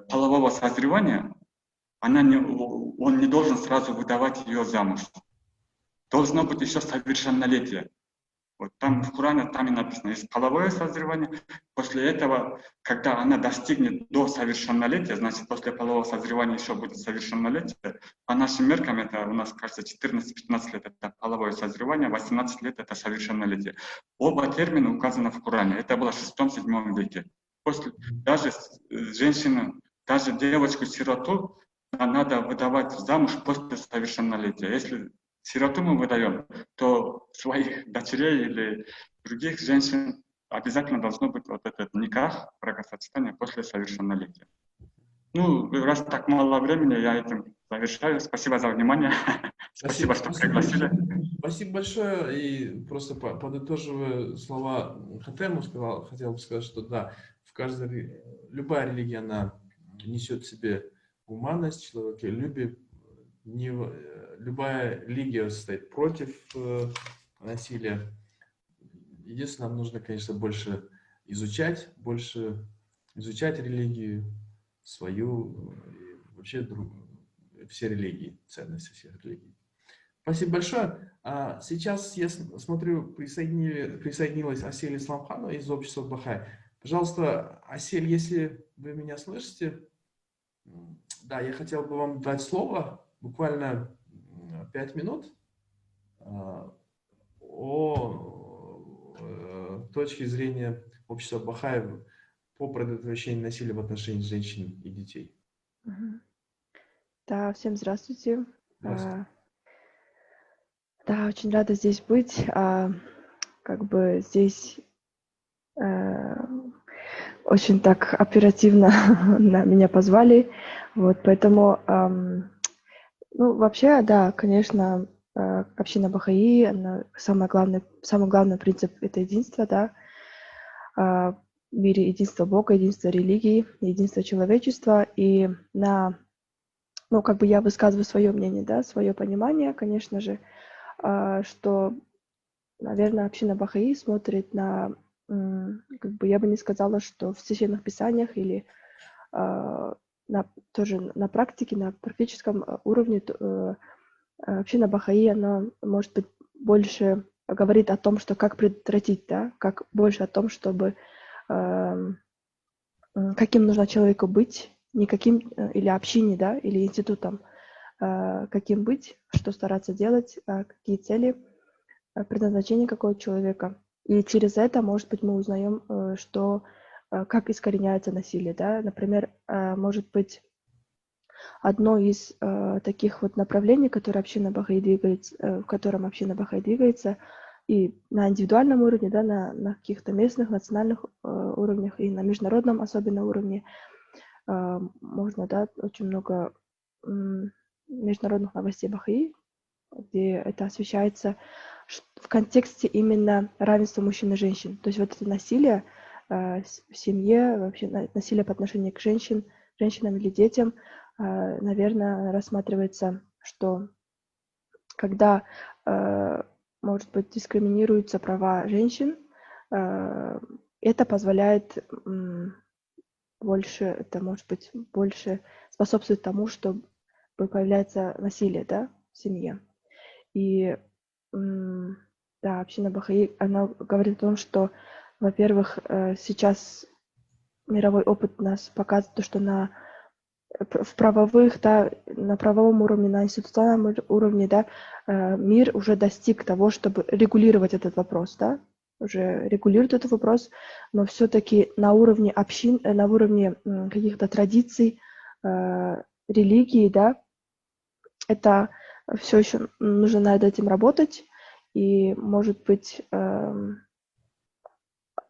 Speaker 13: полового созревания, он не должен сразу выдавать ее замуж. Должно быть еще совершеннолетие. Вот там в Коране там и написано, есть половое созревание. После этого, когда она достигнет до совершеннолетия, значит, после полового созревания еще будет совершеннолетие. По нашим меркам это у нас, кажется, 14-15 лет это половое созревание, 18 лет это совершеннолетие. Оба термина указаны в Коране. Это было в 6-7 веке. Даже женщину, даже девочку-сироту надо выдавать замуж после совершеннолетия. Если сироту мы выдаем, то своих дочерей или других женщин обязательно должно быть вот этот никах, бракосочетание после совершеннолетия. Ну, раз так мало времени, я этим завершаю. Спасибо за внимание. Спасибо, что пригласили.
Speaker 2: Спасибо большое. И просто подытоживая слова Хатему, хотел бы сказать, что да, любая религия, она несет в себе гуманность, человеколюбие. Любая религия стоит против насилия. Единственное, нам нужно, конечно, больше изучать религию свою, вообще все религии, ценности всех религий. Спасибо большое. Сейчас, я смотрю, присоединилась Асель Исламханова из общества Бахай. Пожалуйста, Асель, если вы меня слышите, да, я хотел бы вам дать слово, буквально 5 минут, о точке зрения общества Бахай по предотвращению насилия в отношении женщин и детей.
Speaker 14: Да, всем здравствуйте.
Speaker 2: Здравствуйте.
Speaker 14: Да, очень рада здесь быть. Как бы здесь очень так оперативно меня позвали. Вот, поэтому, ну, вообще, да, конечно, община Бахаи, самый главный принцип — это единство, да, в мире единство Бога, единство религии, единство человечества. И ну, как бы я высказываю свое мнение, да, свое понимание, конечно же, что, наверное, община Бахаи смотрит на, как бы я бы не сказала, что в священных писаниях или тоже на практике, на практическом уровне община Бахаи, она, может быть, больше говорит о том, что как предотвратить, да, как больше о том, чтобы каким нужно человеку быть, не каким, или общине, да, или институтом, каким быть, что стараться делать, какие цели, предназначение какого человека. И через это, может быть, мы узнаем, как искореняется насилие, да. Например, может быть, одно из таких вот направлений, в котором община Бахаи двигается, и на индивидуальном уровне, да, на каких-то местных, национальных уровнях и на международном особенно уровне, можно, да, очень много международных новостей Бахаи, где это освещается в контексте именно равенства мужчин и женщин. То есть вот это насилие в семье, вообще насилие по отношению к женщинам или детям, наверное, рассматривается, что когда, может быть, дискриминируются права женщин, это позволяет больше, это может быть больше способствует тому, что появляется насилие, да, в семье. И да, община Бахаи, она говорит о том, что, во-первых, сейчас мировой опыт нас показывает то, что на правовом уровне, на институциональном уровне, да, мир уже достиг того, чтобы регулировать этот вопрос, да, уже регулирует этот вопрос, но все-таки на уровне общин, на уровне каких-то традиций, религии, да, это все еще нужно над этим работать, и, может быть,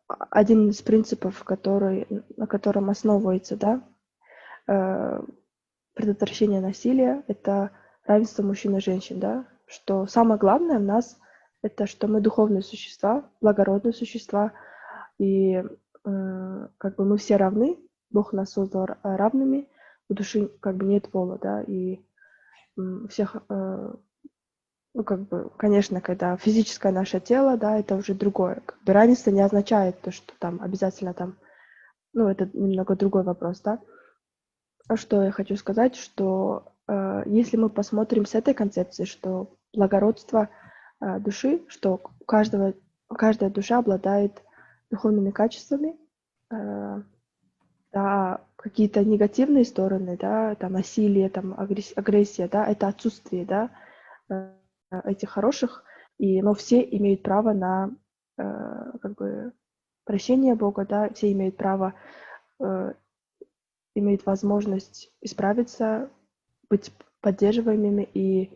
Speaker 14: один из принципов, на котором основывается, да, предотвращение насилия, это равенство мужчин и женщин, да, что самое главное в нас это, что мы духовные существа, благородные существа, и как бы мы все равны Бог нас создал равными, у души как бы нет пола, да, и всех, ну, как бы, конечно, когда физическое наше тело, да, это уже другое. Как бы равенство не означает то, что там обязательно там, ну, это немного другой вопрос, да. А что я хочу сказать, что если мы посмотрим с этой концепции, что благородство души, что каждая душа обладает духовными качествами, да, какие-то негативные стороны, да, там насилие, там агрессия, да, это отсутствие, да, этих хороших, но все имеют право на как бы прощение Бога, да, все имеют право, имеют возможность исправиться, быть поддерживаемыми и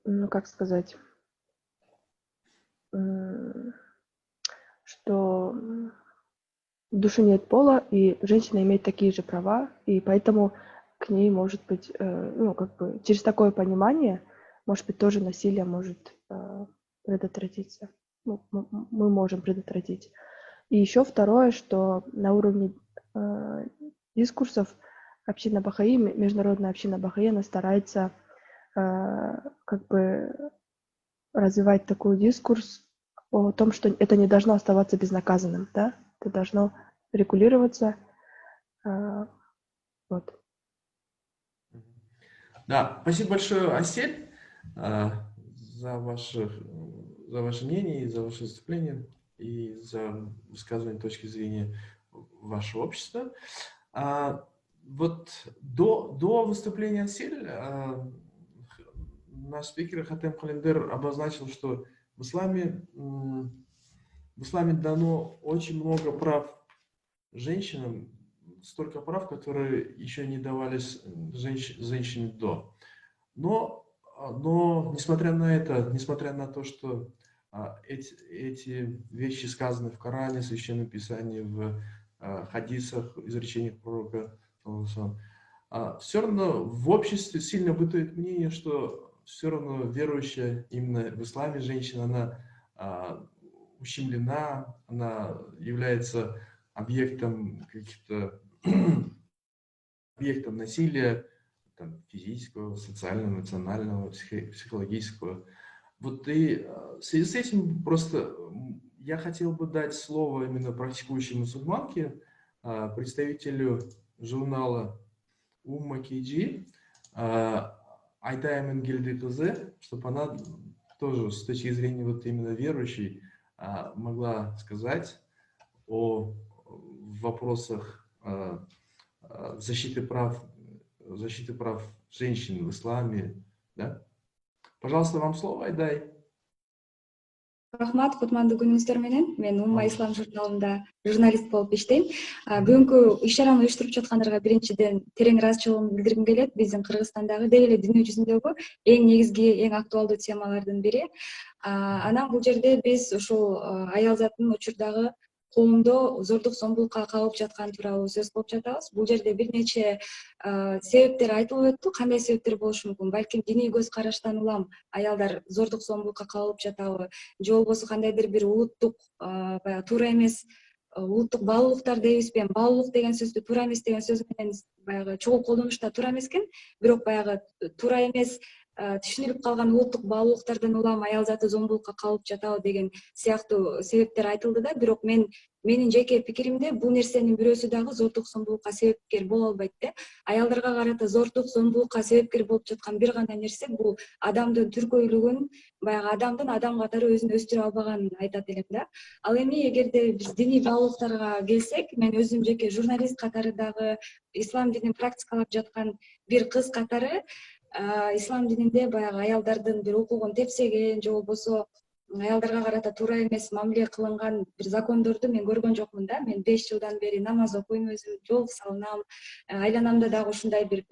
Speaker 14: ну, как сказать, что в душе нет пола, и женщина имеет такие же права, и поэтому к ней может быть, ну, как бы через такое понимание, может быть, тоже насилие может предотвратиться. Ну, мы можем предотвратить. И еще второе, что на уровне дискурсов община Бахаи, международная община Бахаи, она старается как бы развивать такой дискурс о том, что это не должно оставаться безнаказанным, да, это должно регулироваться. Вот.
Speaker 2: Да, спасибо большое, Асель, за ваше мнение, и за ваше выступление и за высказывание точки зрения вашего общества. Вот до выступления Асель наш спикер Хатем Календер обозначил, что в исламе дано очень много прав женщинам, столько прав, которые еще не давались женщине до. Но несмотря на это, несмотря на то, что эти вещи сказаны в Коране, в Священном Писании, в хадисах, изречениях пророка, все равно в обществе сильно бытует мнение, что все равно верующая именно в исламе женщина, она ущемлена, она является объектом каких-то объектом насилия, там, физического, социального, эмоционального, психологического. Вот и в связи с этим просто я хотел бы дать слово именно практикующей мусульманке, представителю журнала Умма Кейджи, Айтая Менгельдыкызы, чтобы она тоже с точки зрения вот именно верующей могла сказать о вопросах защиты прав женщин в исламе. Да? Пожалуйста, вам слово, Айдай.
Speaker 5: Рахмат, кутмандуу күнүңүздөр менен. Мен Умма Ислам журналында журналист болуп иштейм. Бүгүнкү иш-чараны уюштуруп жаткандарга биринчиден терең ыраазычылыгымды билдиргим келет. Биздин Кыргызстандагы деги эле дүйнө жүзүндөгү эң негизги, эң актуалдуу темалардын бири. Анан бул жерде биз ушул аял заттын учурдагы коомдо зордук зомбулукка кабылып жатканы тууралуу сөз кылып жатабыз. Бул жерде бир нече себептер айтылып өттү. Кандай себептер болушу мүмкүн? Балким диний көз караштан улам аялдар зордук зомбулукка кабылып жатабы, же болбосо кандайдыр бир улуттук баягы туура эмес улуттук баалуулуктар дейбизби? Баалуулук деген сөздү туура эмес деген сөз менен баягы чогуу колдонушта туура эмес экен. Бирок баягы туура эмес түшүнүлүп калган улуттук баалуулуктардан улам аял заты зомбулукка калып жатабы деген сыяктуу себептер айтылды да. Бирок менин жеке пикиримде бул нерсенин бирөөсү дагы зордук зомбулукка себепкер боло албайт да. Аялдарга карата зордук зомбулукка себепкер болуп жаткан бир гана нерсе бул адамдын түркөйлүгүн, баягы адамдын адам катары өзүн өстүрө албаганын айтат элем да. Ал эми эгерде биз диний баалуулуктарга келсек, мен өзүм жеке журналист катары дагы ислам динин практикалап жаткан бир кыз катары ислам дининде баягы аялдардын бир укугун тепсеген же болбосо аялдарга карата туура эмес мамиле кылынган бир закондорду мен көргөн жокмун да. Мен 5 жылдан бери намаз окуйм, өзүм жол салынам. Айланамда дагы ушундай бир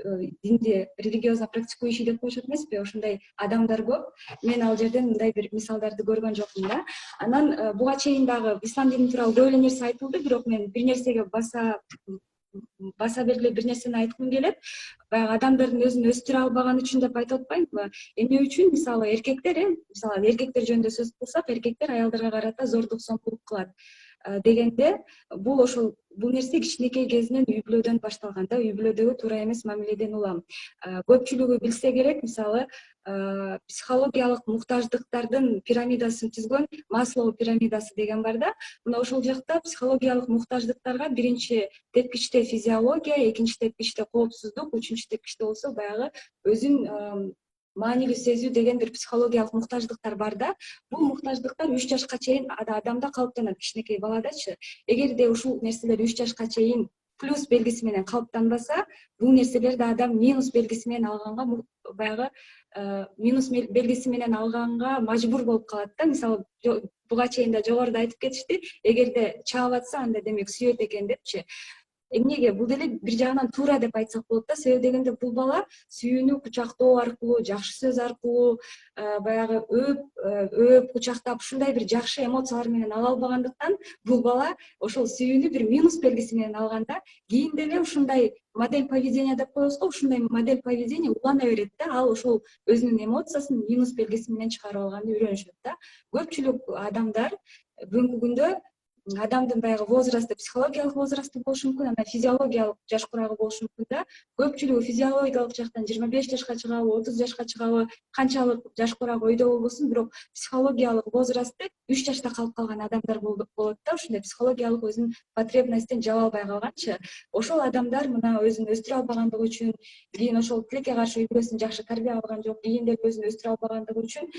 Speaker 5: динди религиозно практикующий деп коюшат эмеспи? Ушундай адамдар көп. Мен ал жерден мындай бир мисалдарды көргөн жокмун да. Анан буга чейин дагы ислам дини тууралуу көп эле нерсе айтылды, бирок мен бир нерсеге баса баса белгилеп бир нерсени айткым келет. Баягы адамдардын өзүн өстүрө албаганы үчүн деп айтып атпайбызбы? Эмне үчүн мисалы эркектер, мисалы эркектер жөнүндө сөз кылсак, эркектер аялдарга карата зордук зомбулук кылат дегенде, бул нерсе кичинекей кезинен үй бүлөдөн башталган да, үй бүлөдөгү туура эмес мамиледен улам. Көпчүлүгү билсе керек, мисалы психологиялык муктаждыктардын пирамидасын түзгөн Маслоу пирамидасы деген бар да. Мына ошол жакта психологиялык муктаждыктарга биринчи тепкичте физиология, экинчи тепкичте коопсуздук, үчүнчү тепкичте болсо баягы өзүн маанилүү сезүү деген бир психологиялык муктаждыктар бар да. Бул муктаждыктар 3 жашка чейин адамда калыптанат, кичинекей баладачы. Эгерде ушул нерселер 3 жашка чейин плюс белгиси менен калыптанбаса, бул нерселерди адам минус белгиси менен алганга баягы минус белгиси менен алганга мажбур болуп калат да. Мисалы, буга чейин да жогоруда айтып кетишти, эгерде чаап атса, анда демек сүйөт экен депчи. Эмнеге? Бул деле бир жагынан туура деп айтсак болот да. Себеби дегенде бул бала сүйүүнү кучактоо аркылуу, жакшы сөз аркылуу, баягы өөп, кучактап, ушундай бир жакшы эмоциялар менен ала албагандыктан, бул бала ошол сүйүүнү бир минус белгиси менен алганда, кийин деле ушундай модель поведения деп коебуз го, ушундай модель поведения улана берет да. Ал ошол өзүнүн эмоциясын минус белгиси менен чыгарып алганды үйрөнүшөт да. Көпчүлүк адамдар бүгүнкү күндө адамдын баягы возрасты, психологиялык возрасты болушу мүмкүн, анда физиологиялык жаш курагы болушу мүмкүн да. Көпчүлүгү физиологиялык жактан 25 жашка чыгабы, 30 жашка чыгабы, канчалык жаш курагы өйдө болбосун, бирок психологиялык возрасты 3 жашта калып калган адамдар болот да. Ушундай психологиялык өзүнүн потребностин жаба албай калганчы, ошол адамдар мына өзүн өстүрө албагандыгы үчүн, кийин ошол тилекке каршы үй бүлөсүн жакшы тарбия алган жок, кийин деле өзүн өстүрө албагандыгы үчүн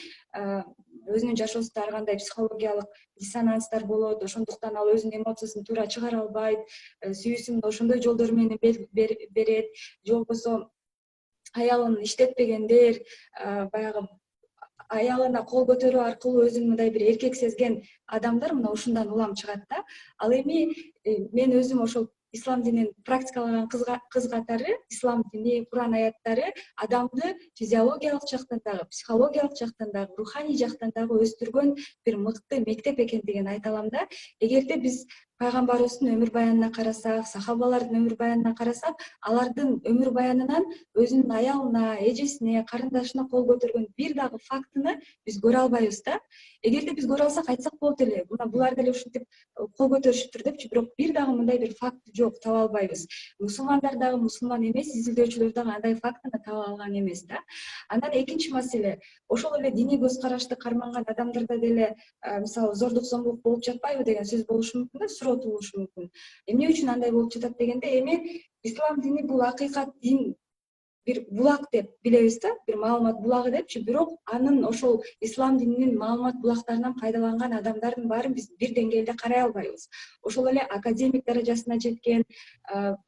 Speaker 5: өзүнүн жашоосунда ар кандай психологиялык диссонанстар болот. Ошондуктан ал өзүнүн эмоциясын туура чыгара албайт, сүйүүсүн ошондой жолдор менен берет, же болбосо аялын иштетпегендер, баягы аялына кол көтөрүү аркылуу өзүн мындай бир эркек сезген адамдар мына ушундан улам чыгат да. Ал эми мен өзүм ошол ислам динин практикалаган кыз катары, ислам дини, Куран аяттары адамды физиологиялык жактан дагы, психологиялык жактан дагы, руханий жактан дагы өстүргөн бир мыкты мектеп экендигин айта алам да. Эгерде биз пайгамбарыбыздын өмүр баянына карасак, сахабалардын өмүр баянына карасак, алардын өмүр баянынан өзүнүн аялына, эжесине, карындашына кол көтөргөн бир дагы фактыны биз көрө албайбыз да. Эгерде биз көрө алсак айтсак болот эле, мына булар деле ушинтип кол көтөрүшүптүр депчи, бирок бир дагы мындай бир факт жок, таба албайбыз. Мусулмандар дагы, мусулман эмес изилдөөчүлөр дагы андай фактыны таба алган эмес да. Андан экинчи маселе, ошол эле диний көз карашты карманган адамдарда деле мисалы зордук зомбулук болуп жатпайбы деген сөз болушу мүмкүн да, суроо туулушу мүмкүн. Эмне үчүн андай болуп жатат дегенде, эми ислам дини бул акыйкат дин, бир булак деп билебиз да, бир маалымат булагы депчи, бирок анын ошол ислам дининин маалымат булактарынан пайдаланган адамдардын баарын биз бир деңгээлде карай албайбыз. Ошол эле академик даражасына жеткен,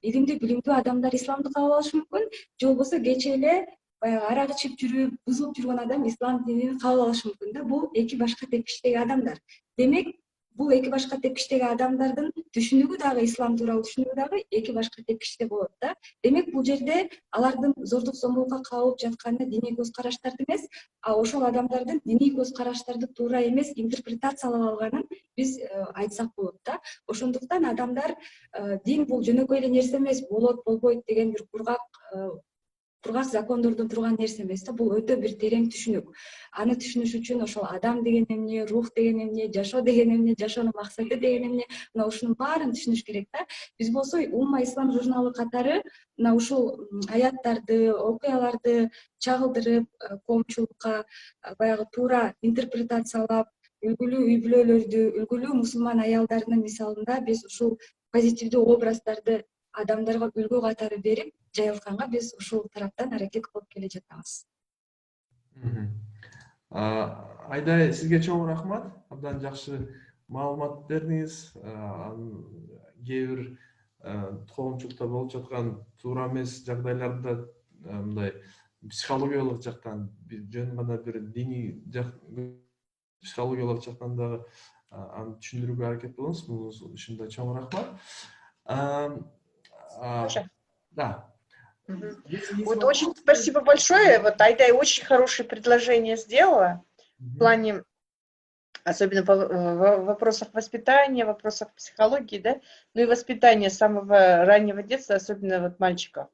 Speaker 5: илимдүү, билимдүү адамдар исламды кабыл алышы мүмкүн, же болбосо кечээ эле баягы арак ичип жүрүп, бузулуп жүргөн адам ислам динин кабыл алышы мүмкүн да. Бул эки башка тепкичтеги адамдар. Демек, бул эки башка тепкичтеги адамдардын түшүнүгү дагы, ислам тууралуу түшүнүгү дагы эки башка тепкичте болот да. Демек, бул жерде алардын зордук зомбулукка кабылып жатканы диний көз караштарды эмес, а ошол адамдардын диний көз караштарды туура эмес интерпретациялап алганын биз айтсак болот да. Ошондуктан адамдар дин бул жөнөкөй эле нерсе эмес, болот, болбойт деген бир кургак закондордон турган нерсе эмес да. Бул өтө бир терең түшүнүк. Аны түшүнүш үчүн ошол адам деген эмне, рух деген эмне, жашоо деген эмне, жашоонун максаты деген эмне, мына ушунун баарын түшүнүш керек да. Биз болсо Умма ислам журналы катары мына ушул аяттарды, окуяларды чагылдырып, коомчулукка баягы туура интерпретациялап, үлгүлүү үй бүлөлөрдү, үлгүлүү мусулман аялдарынын мисалында биз ушул позитивдүү образдарды адамдарга үлгү катары берип жайылтканга биз ушул тараптан аракет кылып келе жатабыз.
Speaker 2: Айдай, сизге чоң рахмат. Абдан жакшы маалымат бердиңиз. Кээ бир коомчулукта болуп жаткан туура эмес жагдайларда мындай психологиялык жактан жөн гана бир диний психологиялык жактан дагы аны түшүндүрүүгө аракет кылыңыз. Бул үчүн да чоң рахмат. Да.
Speaker 3: Вот очень спасибо большое. Вот Айдай очень хорошее предложение сделала в плане особенно в вопросах воспитания, в вопросах психологии, да, ну и воспитания с самого раннего детства, особенно вот мальчиков.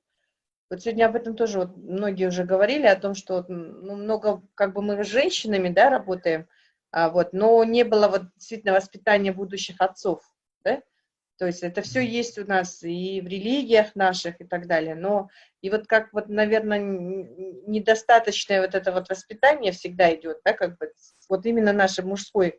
Speaker 3: Вот сегодня об этом тоже вот многие уже говорили, о том, что вот, ну, много как бы мы с женщинами, да, работаем, вот, но не было вот действительно воспитания будущих отцов, да, то есть это все есть у нас и в религиях наших и так далее, но и вот как вот, наверное, недостаточное вот это вот воспитание всегда идет, да, как бы вот именно наше мужского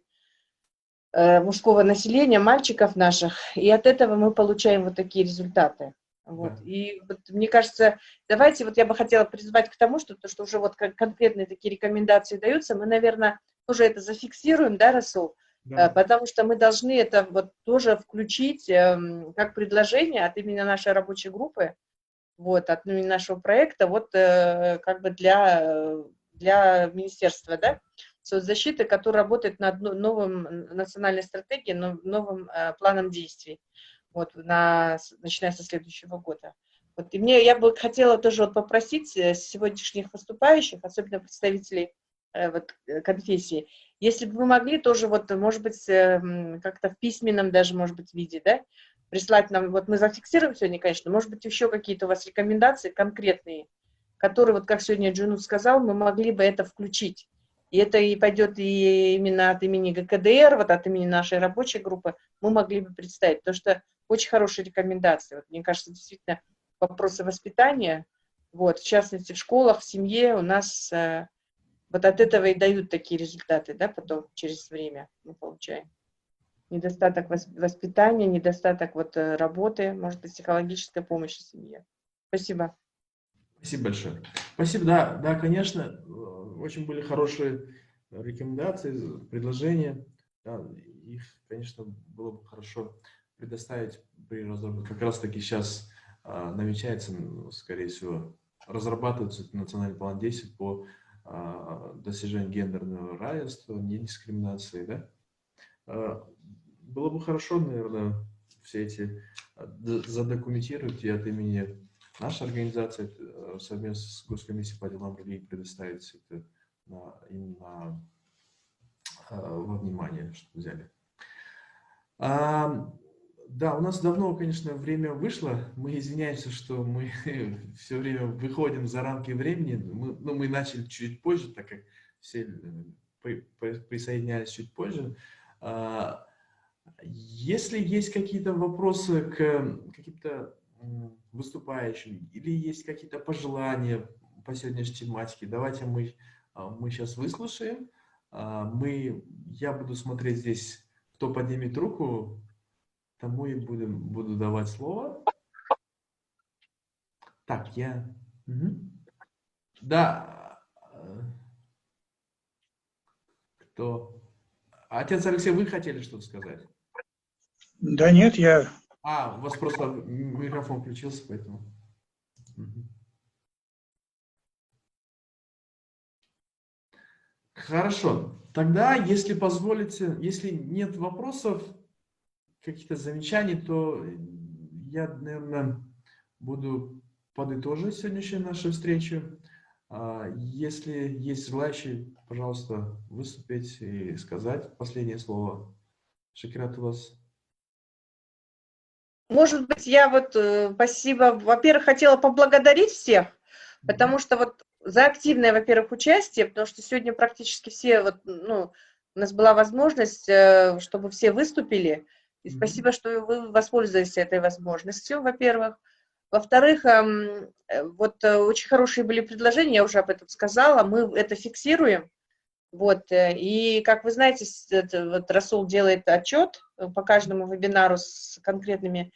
Speaker 3: населения, мальчиков наших, и от этого мы получаем вот такие результаты. Вот. И вот, мне кажется, давайте, вот я бы хотела призвать к тому, что уже вот конкретные такие рекомендации даются, мы, наверное, уже это зафиксируем, да, Расул? Да. Потому что мы должны это вот тоже включить как предложение от имени нашей рабочей группы, вот, от имени нашего проекта, вот как бы для министерства, да, соцзащиты, который работает над новым национальной стратегией, новым планом действий, вот, начиная со следующего года. Вот, и я бы хотела тоже вот попросить сегодняшних выступающих, особенно представителей вот, конфессии, если бы вы могли тоже, вот, может быть, как-то в письменном даже, может быть, виде, да, прислать нам, вот мы зафиксируем сегодня, конечно, может быть, еще какие-то у вас рекомендации конкретные, которые, вот как сегодня Джунут сказал, мы могли бы это включить. И это и пойдет и именно от имени ГКДР, вот от имени нашей рабочей группы, мы могли бы представить, потому что очень хорошие рекомендации. Вот, мне кажется, действительно, вопросы воспитания, вот, в частности, в школах, в семье у нас вот от этого и дают такие результаты, да, потом через время мы получаем. Недостаток воспитания, недостаток вот работы, может быть, психологической помощи семье. Спасибо.
Speaker 2: Спасибо большое. Спасибо, да, конечно, очень были хорошие рекомендации, предложения. Да, их, конечно, было бы хорошо предоставить при разработке. Как раз таки сейчас намечается, скорее всего, разрабатывается национальный план действий по достижению гендерного равенства, недискриминации, да. Было бы хорошо, наверное, все эти задокументировать и от имени нашей организации совместно с Госкомиссией по делам религии предоставить это во внимание, что взяли. Да, у нас давно, конечно, время вышло. Мы извиняемся, что мы все время выходим за рамки времени. Мы начали чуть позже, так как все присоединялись чуть позже. Если есть какие-то вопросы к каким-то выступающим или есть какие-то пожелания по сегодняшней тематике, давайте мы сейчас выслушаем. Я буду смотреть здесь, кто поднимет руку, тому и буду давать слово. Так, Да. Кто? Отец Алексей, вы хотели что-то сказать?
Speaker 8: Да нет, я...
Speaker 2: У вас просто микрофон включился, поэтому... Хорошо. Тогда, если позволите, если нет вопросов, каких-то замечаний, то я, наверное, буду подытожить сегодняшнюю нашу встречу. Если есть желающие, пожалуйста, выступить и сказать последнее слово. Шакират, у вас.
Speaker 3: Может быть, я вот, спасибо, во-первых, хотела поблагодарить всех, потому что вот за активное, во-первых, участие, потому что сегодня практически все, вот, ну, у нас была возможность, чтобы все выступили, и спасибо, что вы воспользовались этой возможностью, во-первых. Во-вторых, вот очень хорошие были предложения, я уже об этом сказала, мы это фиксируем. Вот, и, как вы знаете, вот Расул делает отчет по каждому вебинару с конкретными,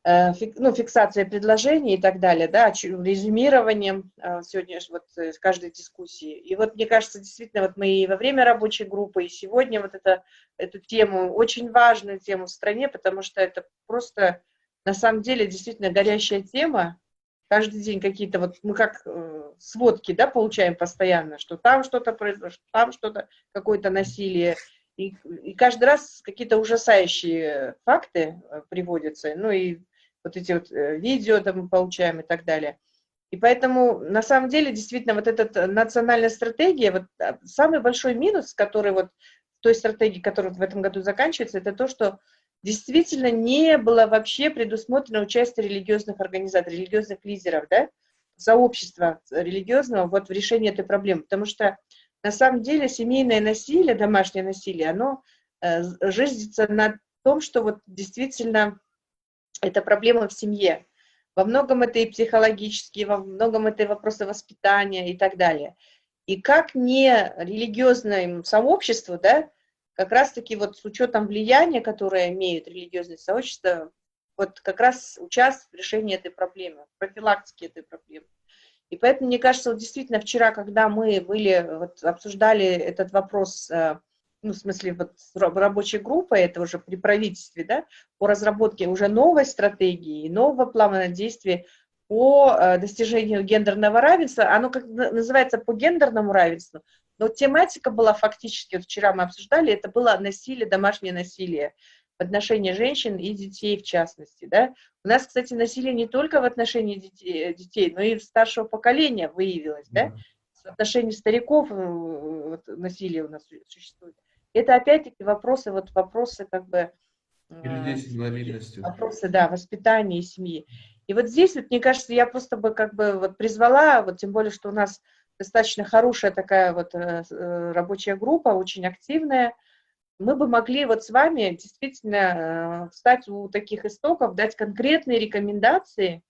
Speaker 3: фиксацией предложений и так далее, да, резюмированием сегодня вот каждой дискуссии. И вот мне кажется, действительно, вот мы и во время рабочей группы, и сегодня вот эту тему, очень важную тему в стране, потому что это просто, на самом деле, действительно горящая тема. Каждый день какие-то, вот мы как сводки, да, получаем постоянно, что там что-то произошло, там что-то, какое-то насилие. И каждый раз какие-то ужасающие факты приводятся, ну и вот эти вот видео там мы получаем и так далее. И поэтому, на самом деле, действительно, вот эта национальная стратегия, вот самый большой минус, который вот той стратегии, которая в этом году заканчивается, это то, что действительно не было вообще предусмотрено участие религиозных организаций, религиозных лидеров, да, сообщества религиозного вот в решении этой проблемы. Потому что на самом деле семейное насилие, домашнее насилие, оно зиждется на том, что вот действительно это проблема в семье. Во многом это и психологические, во многом это и вопросы воспитания и так далее. И как не религиозному сообществу, да, как раз-таки вот с учетом влияния, которое имеют религиозные сообщества, вот как раз участвует в решении этой проблемы, в профилактике этой проблемы. И поэтому, мне кажется, вот действительно вчера, когда мы вот, обсуждали этот вопрос, ну, в смысле, вот рабочей группой, это уже при правительстве, да, по разработке уже новой стратегии, нового плана действий по достижению гендерного равенства, оно как называется по гендерному равенству, но тематика была фактически, вот вчера мы обсуждали, это было насилие, домашнее насилие в отношении женщин и детей в частности, да. У нас, кстати, насилие не только в отношении детей, но и старшего поколения выявилось, да. В отношении стариков вот, насилие у нас существует. Это опять-таки вопросы как бы...
Speaker 2: И людей с инвалидностью.
Speaker 3: Вопросы, да, воспитания и семьи. И вот здесь, вот, мне кажется, я просто бы как бы вот призвала, вот тем более, что у нас достаточно хорошая такая вот рабочая группа, очень активная, мы бы могли вот с вами действительно встать у таких истоков, дать конкретные рекомендации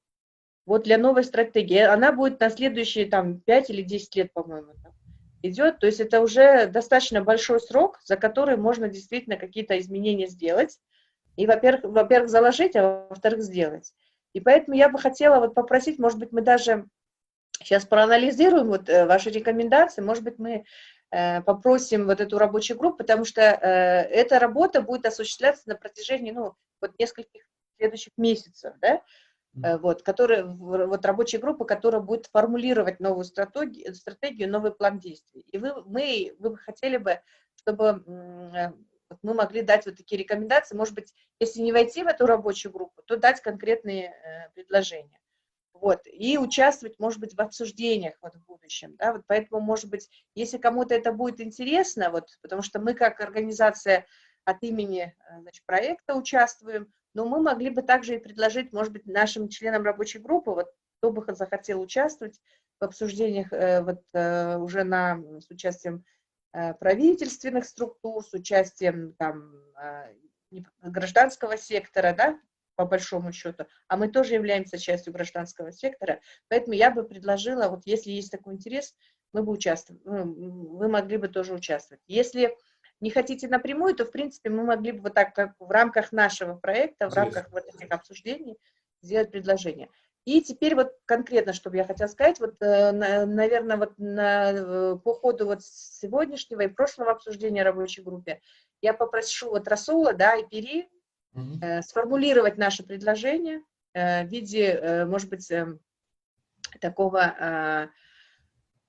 Speaker 3: вот для новой стратегии. Она будет на следующие там 5 или 10 лет, по-моему, идет. То есть это уже достаточно большой срок, за который можно действительно какие-то изменения сделать. И, во-первых, заложить, а во-вторых, сделать. И поэтому я бы хотела вот попросить, может быть, мы даже сейчас проанализируем вот ваши рекомендации, может быть, мы попросим вот эту рабочую группу, потому что эта работа будет осуществляться на протяжении, ну, вот нескольких следующих месяцев, да, вот, вот рабочая группа, которая будет формулировать новую стратегию, новый план действий. И мы хотели бы, чтобы мы могли дать вот такие рекомендации, может быть, если не войти в эту рабочую группу, то дать конкретные предложения. Вот, и участвовать, может быть, в обсуждениях вот в будущем, да, вот поэтому, может быть, если кому-то это будет интересно, вот, потому что мы как организация от имени, значит, проекта участвуем, но мы могли бы также и предложить, может быть, нашим членам рабочей группы, вот, кто бы захотел участвовать в обсуждениях вот, уже с участием правительственных структур, с участием там гражданского сектора, да, по большому счету, а мы тоже являемся частью гражданского сектора, поэтому я бы предложила, вот если есть такой интерес, мы бы участвовали, вы могли бы тоже участвовать. Если не хотите напрямую, то, в принципе, мы могли бы вот так, как в рамках нашего проекта, в рамках вот этих обсуждений сделать предложение. И теперь вот конкретно, что бы я хотела сказать, вот, наверное, вот по ходу вот сегодняшнего и прошлого обсуждения рабочей группе я попрошу вот Расула, да, и Пири, сформулировать наше предложение в виде, может быть, такого,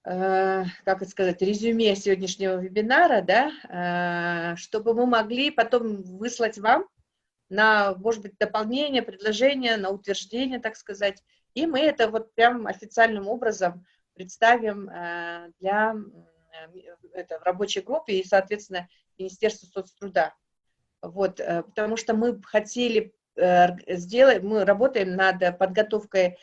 Speaker 3: как это сказать, резюме сегодняшнего вебинара, да, чтобы мы могли потом выслать вам на, может быть, дополнение, предложение, на утверждение, так сказать, и мы это вот прям официальным образом представим в рабочей группе и, соответственно, Министерству соцтруда. Вот, потому что мы хотели сделать, мы работаем над подготовкой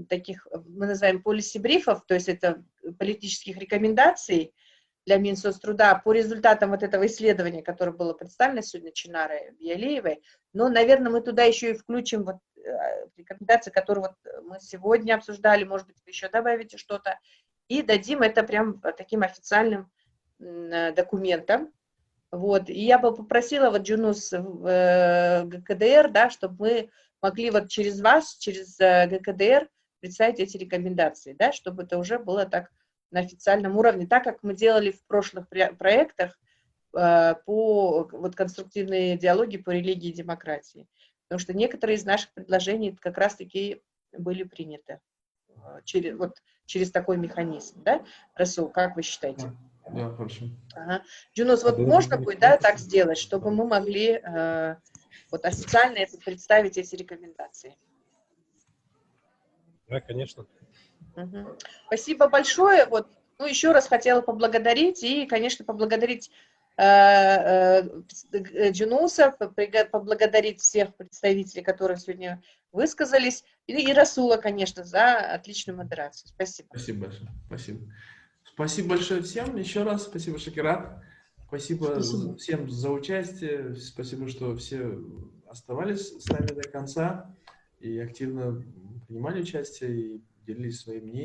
Speaker 3: таких, мы называем полиси-брифов, то есть это политических рекомендаций для Минсоцтруда по результатам вот этого исследования, которое было представлено сегодня Чинарой Биалеевой. Но, наверное, мы туда еще и включим вот рекомендации, которые вот мы сегодня обсуждали, может быть, вы еще добавите что-то, и дадим это прям таким официальным документом. Вот, и я бы попросила вот Джунус в ГКДР, да, чтобы мы могли вот через вас, через ГКДР представить эти рекомендации, да, чтобы это уже было так на официальном уровне, так как мы делали в прошлых проектах по вот конструктивной диалоги по религии и демократии. Потому что некоторые из наших предложений как раз-таки были приняты через такой механизм, да? Расул, как вы считаете?
Speaker 2: Да, хорошо.
Speaker 3: Ага. Джунус, вот можно будет, да, так сделать, чтобы мы могли вот официально представить эти рекомендации?
Speaker 6: Да, конечно.
Speaker 3: Угу. Спасибо большое. Вот, ну, еще раз хотела поблагодарить и, конечно, поблагодарить Джунуса, поблагодарить всех представителей, которые сегодня высказались, и Расула, конечно, за отличную модерацию. Спасибо.
Speaker 2: Спасибо большое. Спасибо. Спасибо большое всем. Еще раз спасибо, Шакират. Спасибо всем за участие. Спасибо, что все оставались с нами до конца и активно принимали участие и делились своим мнением.